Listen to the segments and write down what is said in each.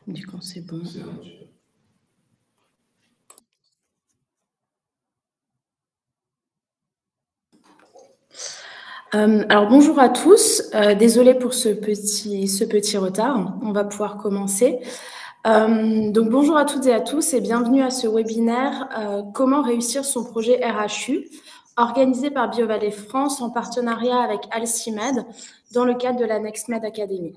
Du coup, c'est bon. Alors bonjour à tous, désolée pour ce petit retard, on va pouvoir commencer. Donc bonjour à toutes et à tous et bienvenue à ce webinaire Comment réussir son projet RHU, organisé par BioValley France en partenariat avec Alcimed dans le cadre de la NextMed Academy.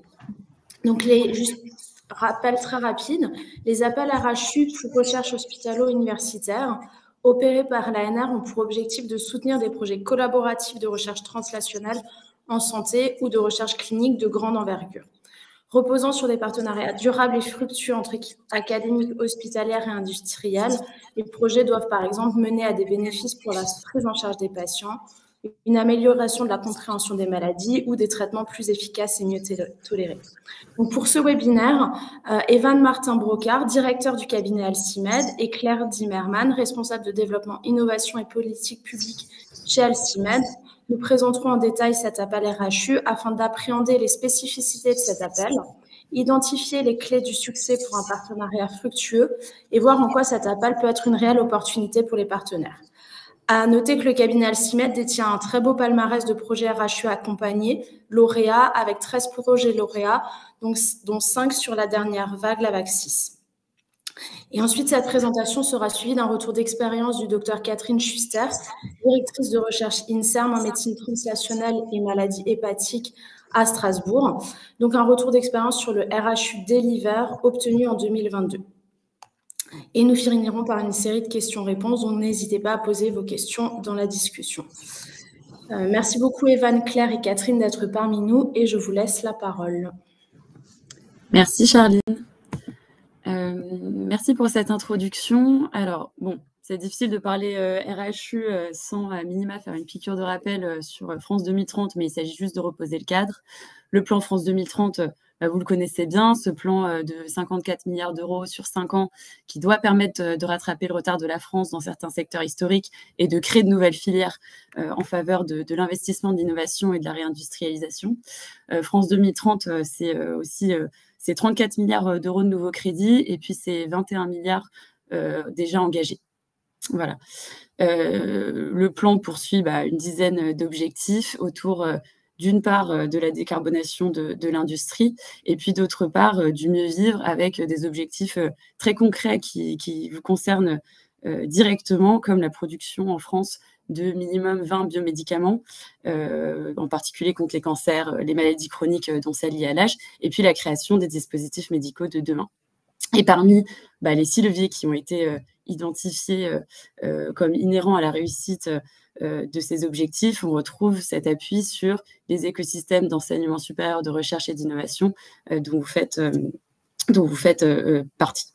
Donc juste rappel très rapide, les appels RHU pour recherche hospitalo-universitaire opérés par l'ANR ont pour objectif de soutenir des projets collaboratifs de recherche translationnelle en santé ou de recherche clinique de grande envergure. Reposant sur des partenariats durables et fructueux entre équipes académiques, hospitalières et industrielles, les projets doivent par exemple mener à des bénéfices pour la prise en charge des patients, une amélioration de la compréhension des maladies ou des traitements plus efficaces et mieux tolérés. Donc pour ce webinaire, Evan Martin-Brocard, directeur du cabinet Alcimed, et Claire Dimmermann, responsable de développement, innovation et politique publique chez Alcimed, nous présenterons en détail cet appel RHU afin d'appréhender les spécificités de cet appel, identifier les clés du succès pour un partenariat fructueux et voir en quoi cet appel peut être une réelle opportunité pour les partenaires. À noter que le cabinet Alcimed détient un très beau palmarès de projets RHU accompagnés, lauréats, avec 13 projets lauréats, dont 5 sur la dernière vague, la vague 6. Et ensuite, cette présentation sera suivie d'un retour d'expérience du Dr Catherine Schuster, directrice de recherche INSERM en médecine translationnelle et maladies hépatiques à Strasbourg. Donc, un retour d'expérience sur le RHU Deliver obtenu en 2022. Et nous finirons par une série de questions-réponses, donc n'hésitez pas à poser vos questions dans la discussion. Merci beaucoup Evan, Claire et Catherine d'être parmi nous et je vous laisse la parole. Merci Charline. Merci pour cette introduction. Alors, bon, c'est difficile de parler RHU sans à minima faire une piqûre de rappel sur France 2030, mais il s'agit juste de reposer le cadre. Le plan France 2030, vous le connaissez bien, ce plan de 54 milliards d'euros sur 5 ans qui doit permettre de rattraper le retard de la France dans certains secteurs historiques et de créer de nouvelles filières en faveur de l'investissement, de l'innovation et de la réindustrialisation. France 2030, c'est aussi... c'est 34 milliards d'euros de nouveaux crédits et puis c'est 21 milliards déjà engagés. Voilà. Le plan poursuit une dizaine d'objectifs autour d'une part de la décarbonation de l'industrie et puis d'autre part du mieux vivre avec des objectifs très concrets qui vous concernent directement, comme la production en France de minimum 20 biomédicaments, en particulier contre les cancers, les maladies chroniques dont celles liées à l'âge, et puis la création des dispositifs médicaux de demain. Et parmi les 6 leviers qui ont été identifiés comme inhérents à la réussite de ces objectifs, on retrouve cet appui sur les écosystèmes d'enseignement supérieur, de recherche et d'innovation dont vous faites partie.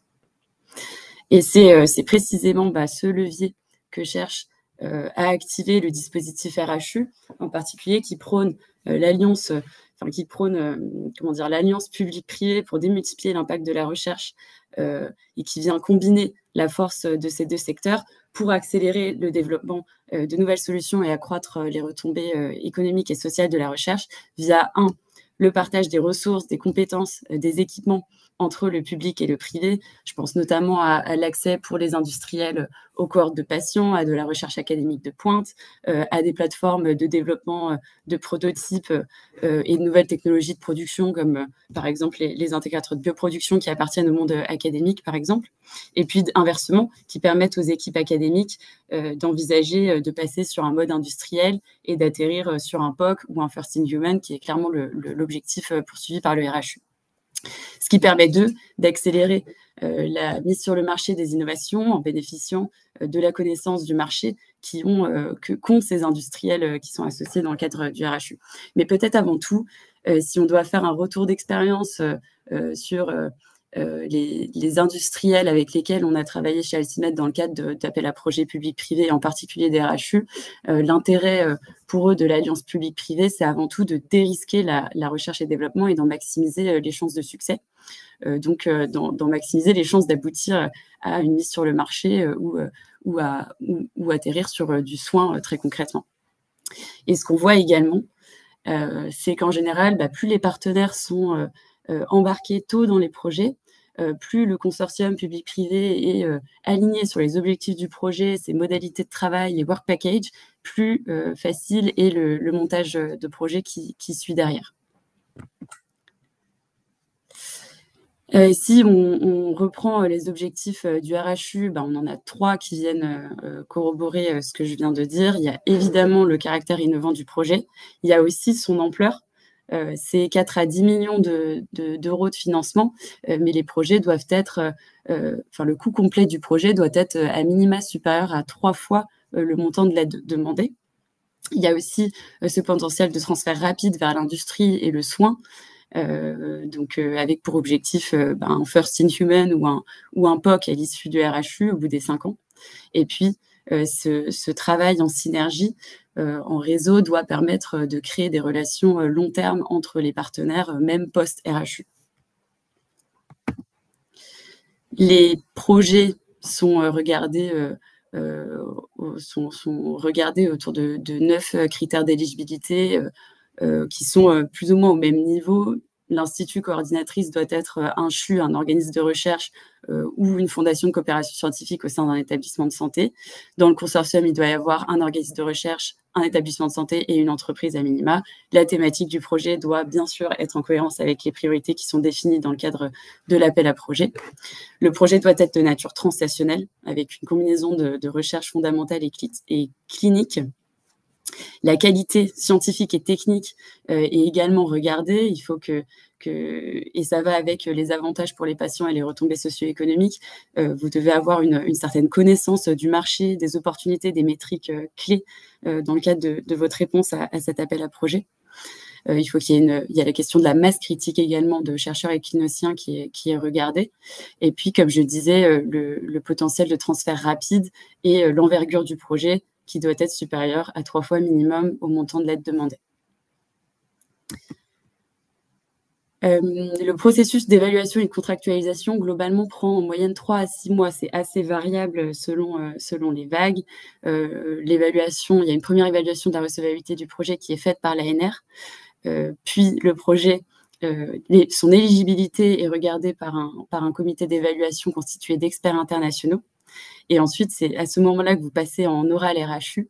Et c'est précisément ce levier que cherche à activer le dispositif RHU, en particulier qui prône l'alliance publique-privée pour démultiplier l'impact de la recherche et qui vient combiner la force de ces deux secteurs pour accélérer le développement de nouvelles solutions et accroître les retombées économiques et sociales de la recherche via le partage des ressources, des compétences, des équipements entre le public et le privé. Je pense notamment à l'accès pour les industriels aux cohortes de patients, à de la recherche académique de pointe, à des plateformes de développement de prototypes et de nouvelles technologies de production, comme par exemple les intégrateurs de bioproduction qui appartiennent au monde académique, par exemple. Et puis inversement, qui permettent aux équipes académiques d'envisager de passer sur un mode industriel et d'atterrir sur un POC ou un First in Human, qui est clairement l'objectif poursuivi par le RHU. Ce qui permet d'accélérer la mise sur le marché des innovations en bénéficiant de la connaissance du marché qu'ont ces industriels qui sont associés dans le cadre du RHU. Mais peut-être avant tout, si on doit faire un retour d'expérience sur les industriels avec lesquels on a travaillé chez Alcimed dans le cadre d'appels à projets publics-privés, en particulier des RHU, l'intérêt pour eux de l'alliance publique-privée, c'est avant tout de dérisquer la recherche et développement et d'en maximiser les chances de succès. Donc, d'en maximiser les chances d'aboutir à une mise sur le marché ou atterrir sur du soin très concrètement. Et ce qu'on voit également, c'est qu'en général, plus les partenaires sont embarqués tôt dans les projets, plus le consortium public-privé est aligné sur les objectifs du projet, ses modalités de travail, les work packages, plus facile est le montage de projet qui suit derrière. Si on reprend les objectifs du RHU, on en a 3 qui viennent corroborer ce que je viens de dire. Il y a évidemment le caractère innovant du projet. Il y a aussi son ampleur. C'est 4 à 10 millions d'euros de financement, mais les projets doivent être, le coût complet du projet doit être à minima supérieur à 3 fois le montant de l'aide demandée. Il y a aussi ce potentiel de transfert rapide vers l'industrie et le soin. Avec pour objectif un first in human ou un POC à l'issue du RHU au bout des 5 ans. Et puis, ce travail en synergie, en réseau, doit permettre de créer des relations long terme entre les partenaires, même post-RHU. Les projets sont regardés autour de 9 critères d'éligibilité qui sont plus ou moins au même niveau. L'Institut coordinatrice doit être un CHU, un organisme de recherche ou une fondation de coopération scientifique au sein d'un établissement de santé. Dans le consortium, il doit y avoir un organisme de recherche, un établissement de santé et une entreprise à minima. La thématique du projet doit bien sûr être en cohérence avec les priorités qui sont définies dans le cadre de l'appel à projet. Le projet doit être de nature transstationnelle, avec une combinaison de recherche fondamentale et clinique. La qualité scientifique et technique est également regardée. Il faut et ça va avec les avantages pour les patients et les retombées socio-économiques. Vous devez avoir une certaine connaissance du marché, des opportunités, des métriques clés dans le cadre de votre réponse à cet appel à projet. Il faut qu'il y ait la question de la masse critique également de chercheurs équinociens qui est regardée. Et puis, comme je disais, le potentiel de transfert rapide et l'envergure du projet qui doit être supérieur à 3 fois minimum au montant de l'aide demandée. Le processus d'évaluation et de contractualisation, globalement, prend en moyenne 3 à 6 mois. C'est assez variable selon les vagues. L'évaluation, il y a une première évaluation de la recevabilité du projet qui est faite par l'ANR. Puis le projet, son éligibilité est regardée par un comité d'évaluation constitué d'experts internationaux. Et ensuite, c'est à ce moment-là que vous passez en oral RHU,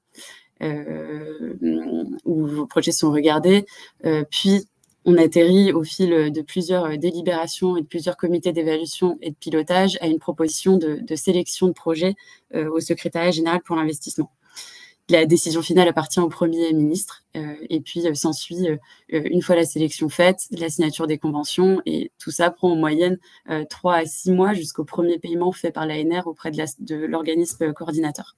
où vos projets sont regardés. Puis, on atterrit au fil de plusieurs délibérations et de plusieurs comités d'évaluation et de pilotage à une proposition de sélection de projet au secrétariat général pour l'investissement. La décision finale appartient au Premier ministre et puis s'ensuit, une fois la sélection faite, la signature des conventions et tout ça prend en moyenne 3 à 6 mois jusqu'au premier paiement fait par l'ANR auprès de l'organisme coordinateur.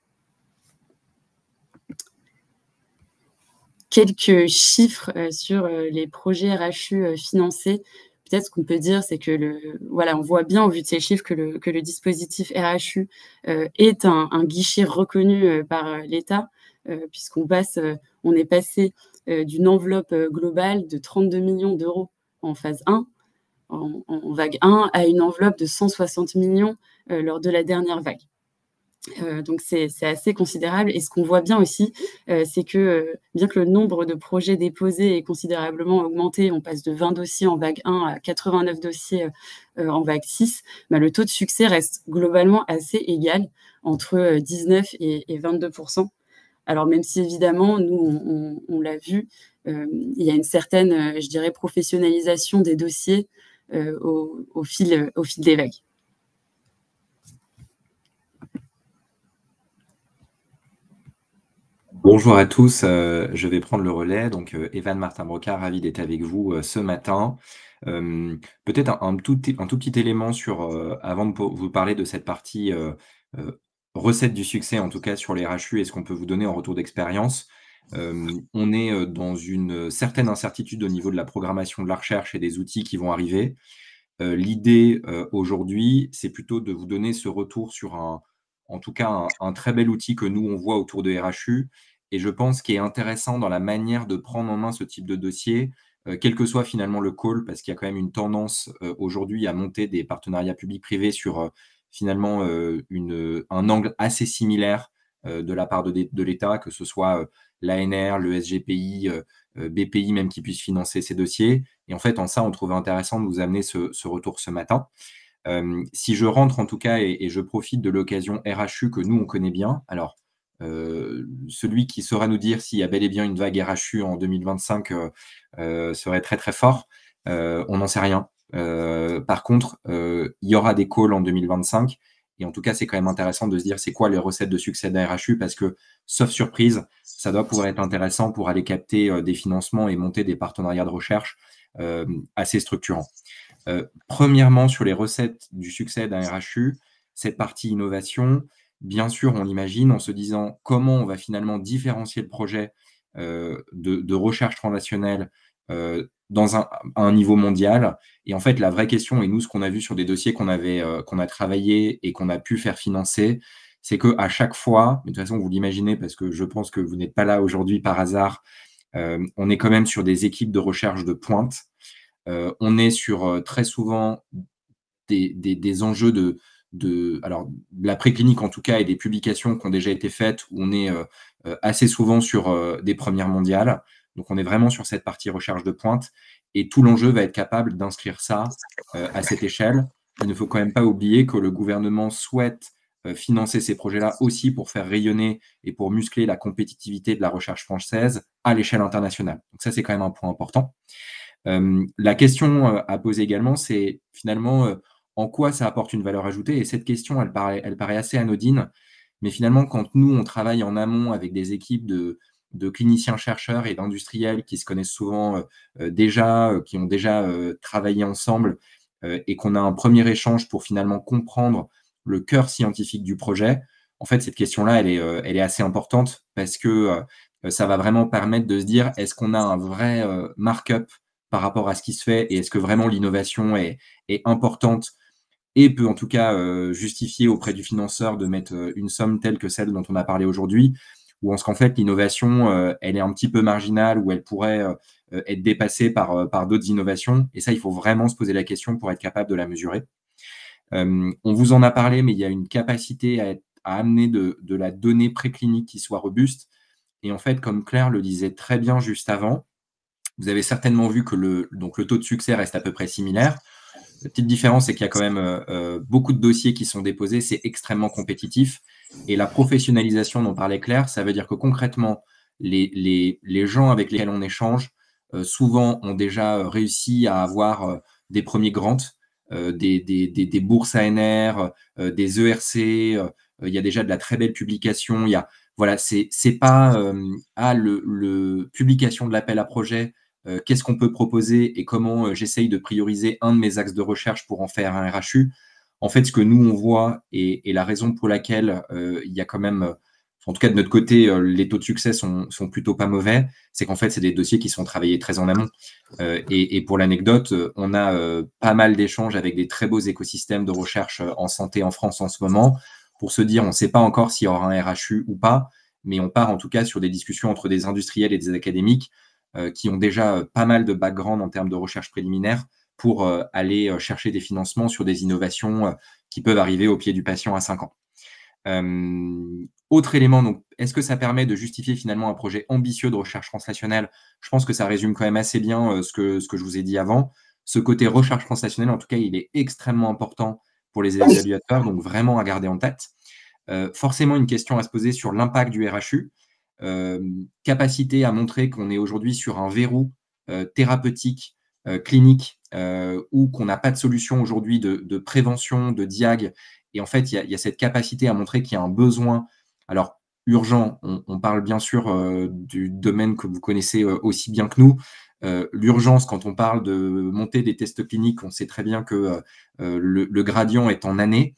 Quelques chiffres sur les projets RHU financés. Peut-être ce qu'on peut dire, c'est que on voit bien au vu de ces chiffres que le dispositif RHU est un guichet reconnu par l'État, puisqu'on est passé d'une enveloppe globale de 32 millions d'euros en phase 1, en vague 1, à une enveloppe de 160 millions lors de la dernière vague. Donc c'est assez considérable. Et ce qu'on voit bien aussi, c'est que bien que le nombre de projets déposés est considérablement augmenté, on passe de 20 dossiers en vague 1 à 89 dossiers en vague 6, le taux de succès reste globalement assez égal, entre 19 et 22%. Alors même si évidemment, nous, on l'a vu, il y a une certaine, je dirais, professionnalisation des dossiers au fil des vagues. Bonjour à tous, je vais prendre le relais. Donc, Evan Martin-Brocard, ravi d'être avec vous ce matin. Peut-être un tout petit élément avant de vous parler de cette partie recette du succès, en tout cas sur les RHU et ce qu'on peut vous donner en retour d'expérience. On est dans une certaine incertitude au niveau de la programmation de la recherche et des outils qui vont arriver. L'idée aujourd'hui, c'est plutôt de vous donner ce retour sur en tout cas un très bel outil que nous, on voit autour de RHU. Et je pense qu'il est intéressant dans la manière de prendre en main ce type de dossier, quel que soit finalement le call, parce qu'il y a quand même une tendance aujourd'hui à monter des partenariats publics-privés sur finalement un angle assez similaire de la part de l'État, que ce soit l'ANR, le SGPI, BPI même qui puissent financer ces dossiers. Et en fait, en ça, on trouvait intéressant de vous amener ce retour ce matin. Si je rentre en tout cas et je profite de l'occasion RHU que nous, on connaît bien, alors celui qui saura nous dire s'il y a bel et bien une vague RHU en 2025 serait très très fort. On n'en sait rien. Par contre, il y aura des calls en 2025 et en tout cas, c'est quand même intéressant de se dire c'est quoi les recettes de succès d'un RHU parce que, sauf surprise, ça doit pouvoir être intéressant pour aller capter des financements et monter des partenariats de recherche assez structurants. Premièrement, sur les recettes du succès d'un RHU, cette partie innovation, bien sûr, on l'imagine en se disant comment on va finalement différencier le projet de recherche transnationnelle dans un niveau mondial. Et en fait, la vraie question, et nous, ce qu'on a vu sur des dossiers qu'on a travaillé et qu'on a pu faire financer, c'est qu'à chaque fois, mais de toute façon, vous l'imaginez parce que je pense que vous n'êtes pas là aujourd'hui par hasard, on est quand même sur des équipes de recherche de pointe. On est sur très souvent des enjeux de la préclinique en tout cas et des publications qui ont déjà été faites où on est assez souvent sur des premières mondiales. Donc, on est vraiment sur cette partie recherche de pointe et tout l'enjeu va être capable d'inscrire ça à cette échelle. Il ne faut quand même pas oublier que le gouvernement souhaite financer ces projets-là aussi pour faire rayonner et pour muscler la compétitivité de la recherche française à l'échelle internationale. Donc ça, c'est quand même un point important. La question à poser également, c'est finalement en quoi ça apporte une valeur ajoutée. Et cette question, elle paraît assez anodine, mais finalement, quand nous, on travaille en amont avec des équipes de cliniciens-chercheurs et d'industriels qui se connaissent souvent déjà, qui ont déjà travaillé ensemble et qu'on a un premier échange pour finalement comprendre le cœur scientifique du projet, en fait, cette question-là, elle est assez importante parce que ça va vraiment permettre de se dire, est-ce qu'on a un vrai markup par rapport à ce qui se fait et est-ce que vraiment l'innovation est importante et peut en tout cas justifier auprès du financeur de mettre une somme telle que celle dont on a parlé aujourd'hui, ou est-ce qu'en fait l'innovation, elle est un petit peu marginale ou elle pourrait être dépassée par d'autres innovations. Et ça, il faut vraiment se poser la question pour être capable de la mesurer. On vous en a parlé, mais il y a une capacité à amener de la donnée préclinique qui soit robuste. Et en fait, comme Claire le disait très bien juste avant, vous avez certainement vu que le taux de succès reste à peu près similaire. La petite différence, c'est qu'il y a quand même beaucoup de dossiers qui sont déposés, c'est extrêmement compétitif. Et la professionnalisation dont parlait Claire, ça veut dire que concrètement, les gens avec lesquels on échange, souvent ont déjà réussi à avoir des premiers grants, des bourses ANR, des ERC, il y a déjà de la très belle publication. Voilà, c'est pas le publication de l'appel à projet. Qu'est-ce qu'on peut proposer et comment j'essaye de prioriser un de mes axes de recherche pour en faire un RHU. En fait, ce que nous, on voit et la raison pour laquelle il y a quand même, en tout cas de notre côté, les taux de succès sont plutôt pas mauvais, c'est qu'en fait, c'est des dossiers qui sont travaillés très en amont. Et pour l'anecdote, on a pas mal d'échanges avec des très beaux écosystèmes de recherche en santé en France en ce moment pour se dire, on ne sait pas encore s'il y aura un RHU ou pas, mais on part en tout cas sur des discussions entre des industriels et des académiques qui ont déjà pas mal de background en termes de recherche préliminaire pour aller chercher des financements sur des innovations qui peuvent arriver au pied du patient à 5 ans. Autre élément, donc, est-ce que ça permet de justifier finalement un projet ambitieux de recherche translationnelle? Je pense que ça résume quand même assez bien ce que je vous ai dit avant. Ce côté recherche translationnelle, en tout cas, il est extrêmement important pour les évaluateurs, donc vraiment à garder en tête. Forcément, une question à se poser sur l'impact du RHU. Capacité à montrer qu'on est aujourd'hui sur un verrou thérapeutique, clinique, ou qu'on n'a pas de solution aujourd'hui de prévention, de diag. Et en fait, il y a cette capacité à montrer qu'il y a un besoin. Alors, urgent, on parle bien sûr du domaine que vous connaissez aussi bien que nous. L'urgence, quand on parle de monter des tests cliniques, on sait très bien que le gradient est en années.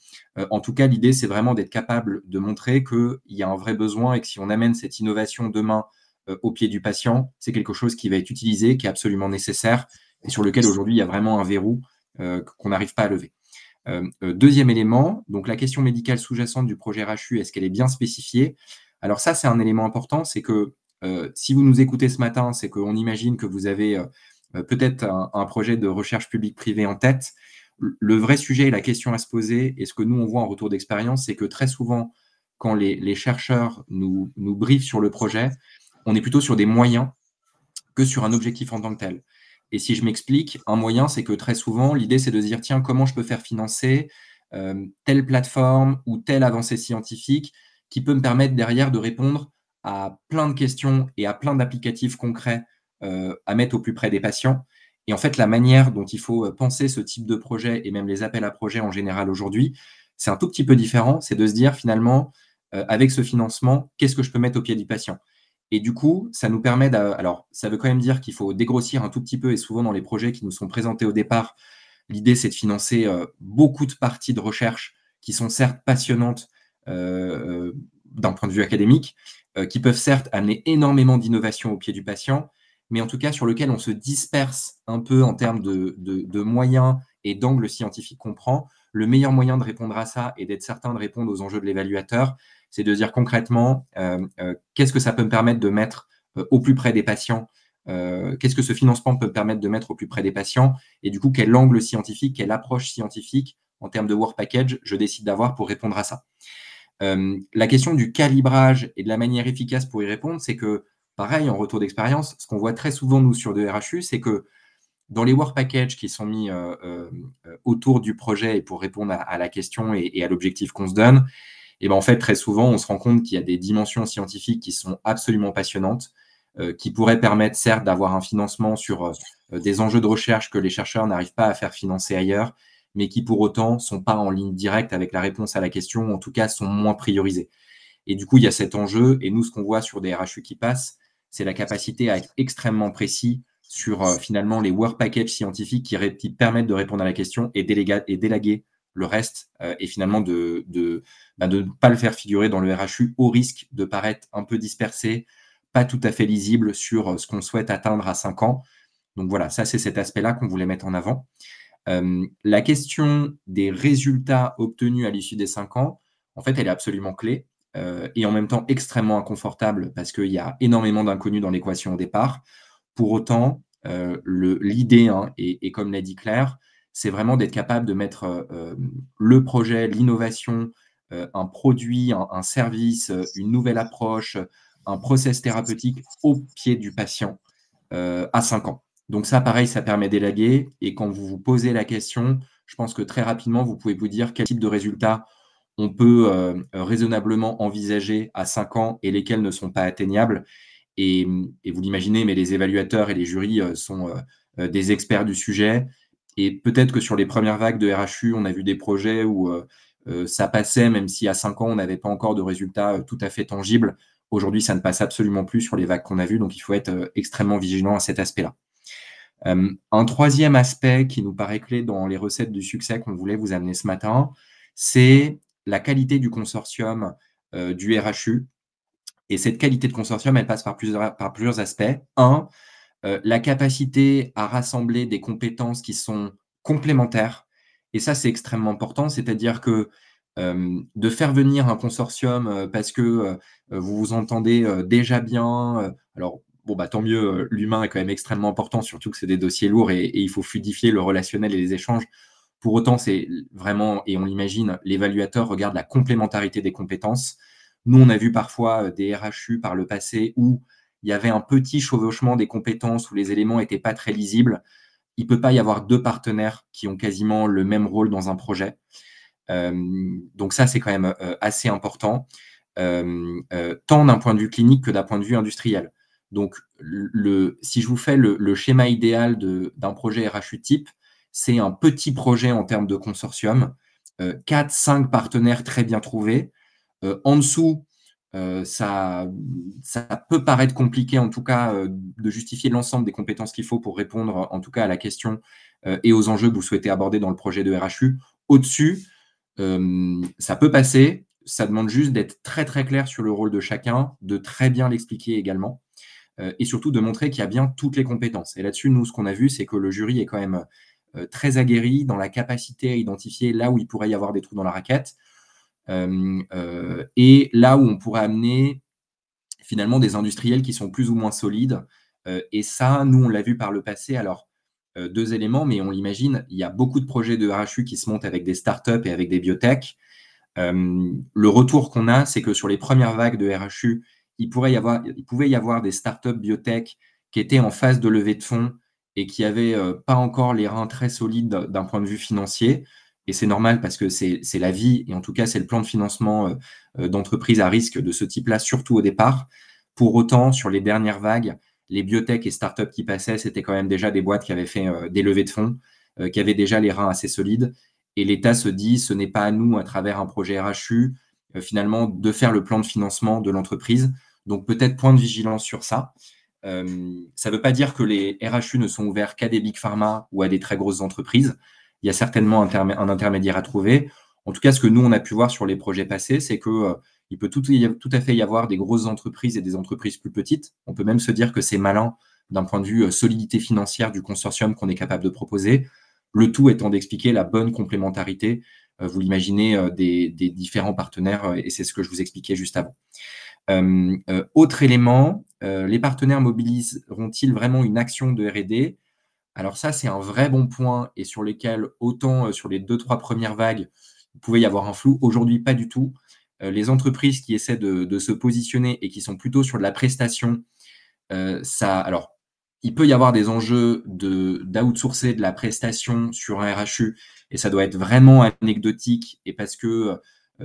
En tout cas, l'idée, c'est vraiment d'être capable de montrer qu'il y a un vrai besoin et que si on amène cette innovation demain au pied du patient, c'est quelque chose qui va être utilisé, qui est absolument nécessaire et sur lequel aujourd'hui, il y a vraiment un verrou qu'on n'arrive pas à lever. Deuxième élément, donc la question médicale sous-jacente du projet RHU, est-ce qu'elle est bien spécifiée? Alors ça, c'est un élément important, c'est que si vous nous écoutez ce matin, c'est qu'on imagine que vous avez peut-être un projet de recherche publique-privée en tête. Le vrai sujet et la question à se poser, et ce que nous, on voit en retour d'expérience, c'est que très souvent, quand les chercheurs nous briefent sur le projet, on est plutôt sur des moyens que sur un objectif en tant que tel. Et si je m'explique, un moyen, c'est que très souvent, l'idée, c'est de se dire, tiens, comment je peux faire financer telle plateforme ou telle avancée scientifique qui peut me permettre derrière de répondre à plein de questions et à plein d'applicatifs concrets à mettre au plus près des patients. Et en fait, la manière dont il faut penser ce type de projet et même les appels à projets en général aujourd'hui, c'est un tout petit peu différent. C'est de se dire finalement, avec ce financement, qu'est-ce que je peux mettre au pied du patient? Et du coup, ça nous permet alors, ça veut quand même dire qu'il faut dégrossir un tout petit peu et souvent dans les projets qui nous sont présentés au départ, l'idée, c'est de financer beaucoup de parties de recherche qui sont certes passionnantes d'un point de vue académique, qui peuvent certes amener énormément d'innovation au pied du patient, mais en tout cas sur lequel on se disperse un peu en termes de moyens et d'angles scientifiques qu'on prend. Le meilleur moyen de répondre à ça et d'être certain de répondre aux enjeux de l'évaluateur, c'est de dire concrètement qu'est-ce que ça peut me permettre de mettre au plus près des patients, qu'est-ce que ce financement peut me permettre de mettre au plus près des patients, et du coup, quel angle scientifique, quelle approche scientifique en termes de work package je décide d'avoir pour répondre à ça. La question du calibrage et de la manière efficace pour y répondre, c'est que, pareil, en retour d'expérience, ce qu'on voit très souvent, nous, sur de RHU, c'est que dans les work packages qui sont mis autour du projet et pour répondre à la question et à l'objectif qu'on se donne, et ben en fait, très souvent, on se rend compte qu'il y a des dimensions scientifiques qui sont absolument passionnantes, qui pourraient permettre, certes, d'avoir un financement sur des enjeux de recherche que les chercheurs n'arrivent pas à faire financer ailleurs, mais qui, pour autant, ne sont pas en ligne directe avec la réponse à la question, ou en tout cas, sont moins priorisés. Et du coup, il y a cet enjeu, et nous, ce qu'on voit sur des RHU qui passent, c'est la capacité à être extrêmement précis sur, finalement, les work packages scientifiques qui permettent de répondre à la question et d'élaguer le reste, et finalement de ne pas le faire figurer dans le RHU au risque de paraître un peu dispersé, pas tout à fait lisible sur ce qu'on souhaite atteindre à 5 ans. Donc voilà, ça, c'est cet aspect-là qu'on voulait mettre en avant. La question des résultats obtenus à l'issue des 5 ans, en fait, elle est absolument clé et en même temps extrêmement inconfortable parce qu'il y a énormément d'inconnus dans l'équation au départ. Pour autant, l'idée, et comme l'a dit Claire, c'est vraiment d'être capable de mettre le projet, l'innovation, un produit, un service, une nouvelle approche, un process thérapeutique au pied du patient à 5 ans. Donc ça, pareil, ça permet d'élaguer. Et quand vous vous posez la question, je pense que très rapidement, vous pouvez vous dire quel type de résultat on peut raisonnablement envisager à 5 ans et lesquels ne sont pas atteignables. Et vous l'imaginez, mais les évaluateurs et les jurys sont des experts du sujet. Et peut-être que sur les premières vagues de RHU, on a vu des projets où ça passait, même si à 5 ans, on n'avait pas encore de résultats tout à fait tangibles. Aujourd'hui, ça ne passe absolument plus sur les vagues qu'on a vues, donc il faut être extrêmement vigilant à cet aspect-là. Un troisième aspect qui nous paraît clé dans les recettes du succès qu'on voulait vous amener ce matin, c'est la qualité du consortium du RHU. Et cette qualité de consortium, elle passe par plusieurs aspects. Un, la capacité à rassembler des compétences qui sont complémentaires. Et ça, c'est extrêmement important. C'est-à-dire que de faire venir un consortium parce que vous vous entendez déjà bien, alors bon, bah, tant mieux, l'humain est quand même extrêmement important, surtout que c'est des dossiers lourds et il faut fluidifier le relationnel et les échanges. Pour autant, c'est vraiment, et on l'imagine, l'évaluateur regarde la complémentarité des compétences. Nous, on a vu parfois des RHU par le passé où il y avait un petit chevauchement des compétences, où les éléments n'étaient pas très lisibles. Il ne peut pas y avoir deux partenaires qui ont quasiment le même rôle dans un projet. Donc ça, c'est quand même assez important, tant d'un point de vue clinique que d'un point de vue industriel. Donc, si je vous fais le schéma idéal d'un projet RHU type, c'est un petit projet en termes de consortium, 4-5 partenaires très bien trouvés. En dessous, ça peut paraître compliqué, en tout cas, de justifier l'ensemble des compétences qu'il faut pour répondre, en tout cas, à la question et aux enjeux que vous souhaitez aborder dans le projet de RHU. Au-dessus, ça peut passer. Ça demande juste d'être très, très clair sur le rôle de chacun, de très bien l'expliquer également, et surtout de montrer qu'il y a bien toutes les compétences. Et là-dessus, nous, ce qu'on a vu, c'est que le jury est quand même très aguerri dans la capacité à identifier là où il pourrait y avoir des trous dans la raquette, et là où on pourrait amener finalement des industriels qui sont plus ou moins solides. Et ça, nous, on l'a vu par le passé. Alors, deux éléments, mais on l'imagine, il y a beaucoup de projets de RHU qui se montent avec des startups et avec des biotech. Le retour qu'on a, c'est que sur les premières vagues de RHU, il pouvait y avoir des startups biotech qui étaient en phase de levée de fonds et qui n'avaient pas encore les reins très solides d'un point de vue financier. Et c'est normal parce que c'est la vie, et en tout cas, c'est le plan de financement d'entreprise à risque de ce type-là, surtout au départ. Pour autant, sur les dernières vagues, les biotech et startups qui passaient, c'était quand même déjà des boîtes qui avaient fait des levées de fonds, qui avaient déjà les reins assez solides. Et l'État se dit, ce n'est pas à nous, à travers un projet RHU, finalement, de faire le plan de financement de l'entreprise. Donc peut-être point de vigilance sur ça. Ça ne veut pas dire que les RHU ne sont ouverts qu'à des big pharma ou à des très grosses entreprises. Il y a certainement un intermédiaire à trouver. En tout cas, ce que nous, on a pu voir sur les projets passés, c'est qu'il peut tout à fait y avoir des grosses entreprises et des entreprises plus petites. On peut même se dire que c'est malin d'un point de vue solidité financière du consortium qu'on est capable de proposer. Le tout étant d'expliquer la bonne complémentarité, vous l'imaginez, des différents partenaires, et c'est ce que je vous expliquais juste avant. Autre élément, les partenaires mobiliseront-ils vraiment une action de R&D? Alors ça, c'est un vrai bon point, et sur lesquels, autant sur les 2-3 premières vagues, il pouvait y avoir un flou. Aujourd'hui, pas du tout. Les entreprises qui essaient de se positionner et qui sont plutôt sur de la prestation, alors, il peut y avoir des enjeux d'outsourcer de la prestation sur un RHU, et ça doit être vraiment anecdotique, et parce que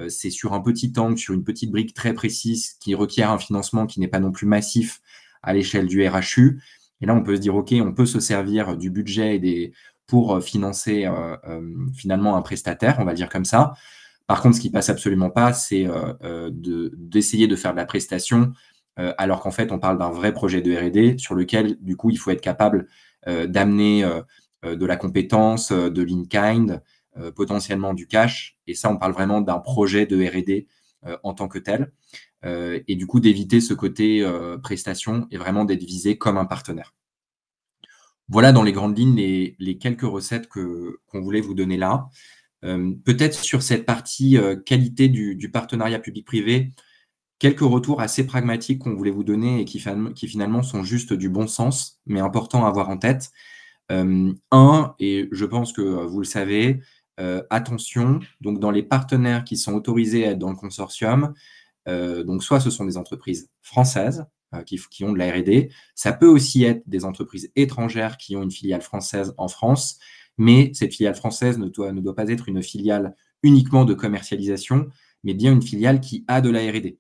c'est sur un petit angle, sur une petite brique très précise, qui requiert un financement qui n'est pas non plus massif à l'échelle du RHU. Et là, on peut se dire, OK, on peut se servir du budget pour financer finalement un prestataire, on va le dire comme ça. Par contre, ce qui passe absolument pas, c'est d'essayer de faire de la prestation, alors qu'en fait, on parle d'un vrai projet de R&D sur lequel, du coup, il faut être capable d'amener de la compétence, de l'in-kind, potentiellement du cash. Et ça, on parle vraiment d'un projet de R&D en tant que tel. Et du coup, d'éviter ce côté prestation et vraiment d'être visé comme un partenaire. Voilà dans les grandes lignes les quelques recettes qu'on voulait vous donner là. Peut-être sur cette partie qualité du partenariat public-privé, quelques retours assez pragmatiques qu'on voulait vous donner et qui finalement sont juste du bon sens, mais importants à avoir en tête. Et je pense que vous le savez, attention, donc dans les partenaires qui sont autorisés à être dans le consortium, donc soit ce sont des entreprises françaises qui ont de la R&D, ça peut aussi être des entreprises étrangères qui ont une filiale française en France, mais cette filiale française ne doit pas être une filiale uniquement de commercialisation, mais bien une filiale qui a de la R&D.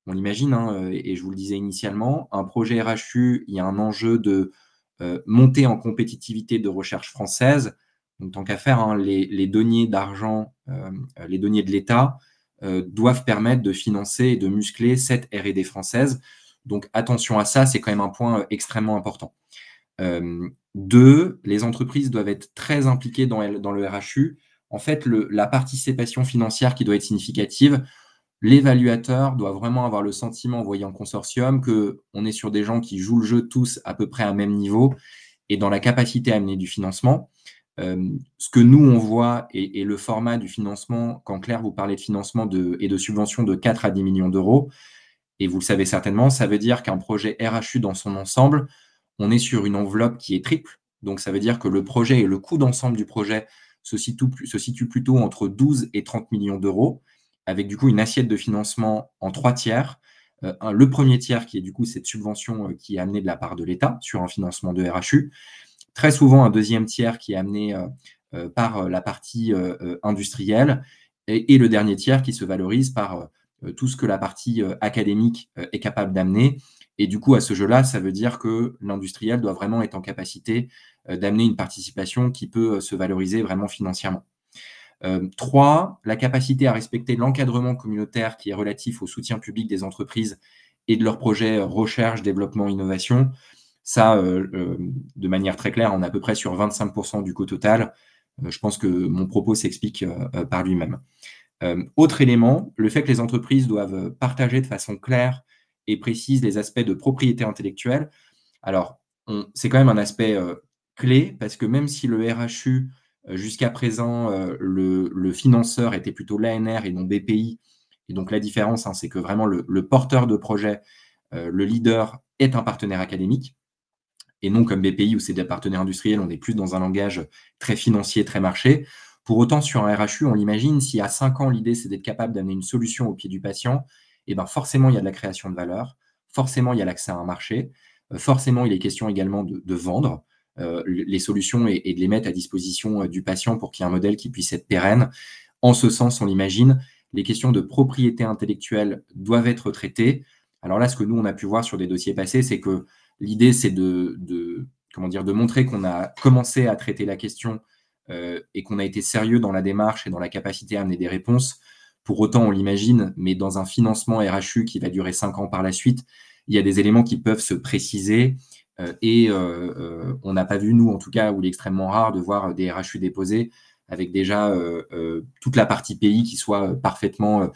On l'imagine, hein, et je vous le disais initialement, un projet RHU, il y a un enjeu de montée en compétitivité de recherche française. Donc, tant qu'à faire, hein, les deniers d'argent, les deniers de l'État doivent permettre de financer et de muscler cette R&D française. Donc, attention à ça, c'est quand même un point extrêmement important. 2, les entreprises doivent être très impliquées dans le RHU. En fait, la participation financière qui doit être significative, l'évaluateur doit vraiment avoir le sentiment, en voyant le consortium, qu'on est sur des gens qui jouent le jeu tous à peu près à même niveau et dans la capacité à amener du financement. Ce que nous, on voit, et le format du financement, quand Claire vous parlait de financement et de subventions de 4 à 10 millions d'euros, et vous le savez certainement, ça veut dire qu'un projet RHU dans son ensemble, on est sur une enveloppe qui est triple. Donc, ça veut dire que le projet et le coût d'ensemble du projet se situe plutôt entre 12 et 30 millions d'euros, avec du coup une assiette de financement en 3 tiers. Le premier tiers qui est du coup cette subvention qui est amenée de la part de l'État sur un financement de RHU. Très souvent, un deuxième tiers qui est amené par la partie industrielle, et le dernier tiers qui se valorise par tout ce que la partie académique est capable d'amener. Et du coup, à ce jeu-là, ça veut dire que l'industriel doit vraiment être en capacité d'amener une participation qui peut se valoriser vraiment financièrement. 3, la capacité à respecter l'encadrement communautaire qui est relatif au soutien public des entreprises et de leurs projets recherche, développement, innovation. Ça, de manière très claire, on est à peu près sur 25% du coût total. Je pense que mon propos s'explique par lui-même. Autre élément, le fait que les entreprises doivent partager de façon claire et précise les aspects de propriété intellectuelle. Alors, c'est quand même un aspect clé, parce que même si le RHU, jusqu'à présent, le financeur était plutôt l'ANR et non BPI, et donc la différence, hein, c'est que vraiment le porteur de projet, le leader, est un partenaire académique, et non comme BPI où c'est des partenaires industriels, on est plus dans un langage très financier, très marché. Pour autant, sur un RHU, on l'imagine, si à 5 ans, l'idée, c'est d'être capable d'amener une solution au pied du patient, et ben forcément, il y a de la création de valeur, forcément, il y a l'accès à un marché, forcément, il est question également de vendre. les solutions et de les mettre à disposition du patient pour qu'il y ait un modèle qui puisse être pérenne. En ce sens, on l'imagine, les questions de propriété intellectuelle doivent être traitées. Alors là, ce que nous, on a pu voir sur des dossiers passés, c'est que l'idée, c'est de montrer qu'on a commencé à traiter la question et qu'on a été sérieux dans la démarche et dans la capacité à amener des réponses. Pour autant, on l'imagine, mais dans un financement RHU qui va durer 5 ans par la suite, il y a des éléments qui peuvent se préciser on n'a pas vu, nous en tout cas, ou il est extrêmement rare de voir des RHU déposés avec déjà toute la partie pays qui soit parfaitement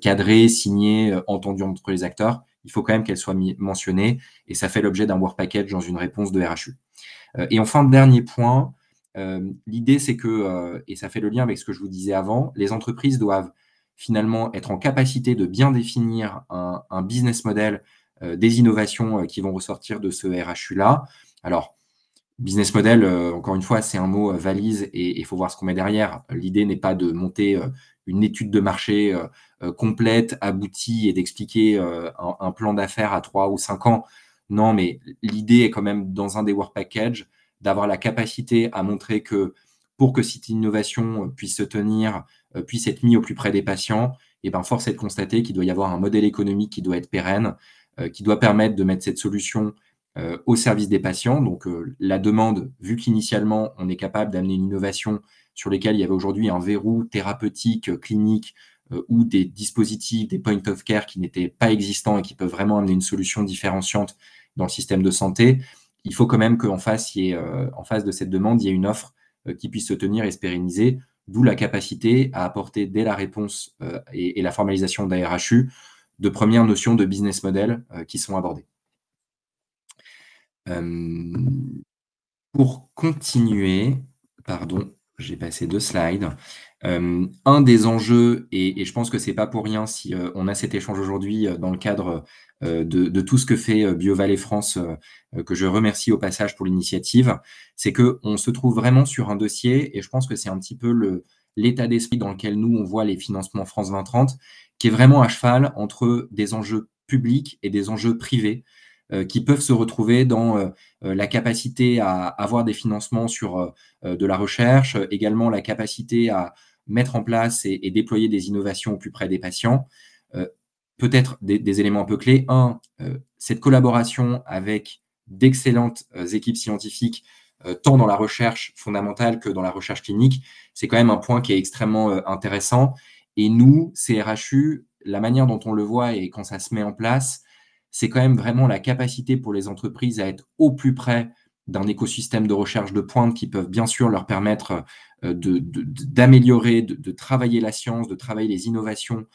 cadrée, signée, entendue entre les acteurs. Il faut quand même qu'elle soit mentionnée et ça fait l'objet d'un work package dans une réponse de RHU. Et enfin, dernier point, l'idée c'est que, et ça fait le lien avec ce que je vous disais avant, les entreprises doivent finalement être en capacité de bien définir un business model des innovations qui vont ressortir de ce RHU-là. Alors, business model, encore une fois, c'est un mot valise et il faut voir ce qu'on met derrière. L'idée n'est pas de monter une étude de marché complète, aboutie et d'expliquer un plan d'affaires à 3 ou 5 ans. Non, mais l'idée est quand même, dans un des work packages, d'avoir la capacité à montrer que pour que cette innovation puisse se tenir, puisse être mise au plus près des patients, et ben, force est de constater qu'il doit y avoir un modèle économique qui doit être pérenne, qui doit permettre de mettre cette solution au service des patients. Donc, la demande, vu qu'initialement, on est capable d'amener une innovation sur lesquelles il y avait aujourd'hui un verrou thérapeutique, clinique, ou des dispositifs, des point of care qui n'étaient pas existants et qui peuvent vraiment amener une solution différenciante dans le système de santé, il faut quand même qu'en face, en face de cette demande, il y ait une offre qui puisse se tenir et se pérenniser, d'où la capacité à apporter dès la réponse et la formalisation d'un RHU de premières notions de business model qui sont abordées. Pour continuer, pardon, j'ai passé 2 slides. Un des enjeux et je pense que c'est pas pour rien si, on a cet échange aujourd'hui, dans le cadre, de tout ce que fait, BioVallée France, que je remercie au passage pour l'initiative, c'est qu'on se trouve vraiment sur un dossier et je pense que c'est un petit peu l'état d'esprit dans lequel nous, on voit les financements France 2030, qui est vraiment à cheval entre des enjeux publics et des enjeux privés, qui peuvent se retrouver dans, la capacité à avoir des financements sur, de la recherche, également la capacité à mettre en place et déployer des innovations au plus près des patients. Peut-être des éléments un peu clés. Un, cette collaboration avec d'excellentes, équipes scientifiques, tant dans la recherche fondamentale que dans la recherche clinique, c'est quand même un point qui est extrêmement, intéressant et nous, CRHU, la manière dont on le voit et quand ça se met en place, c'est quand même vraiment la capacité pour les entreprises à être au plus près d'un écosystème de recherche de pointe qui peuvent bien sûr leur permettre d'améliorer, de travailler la science, de travailler les innovations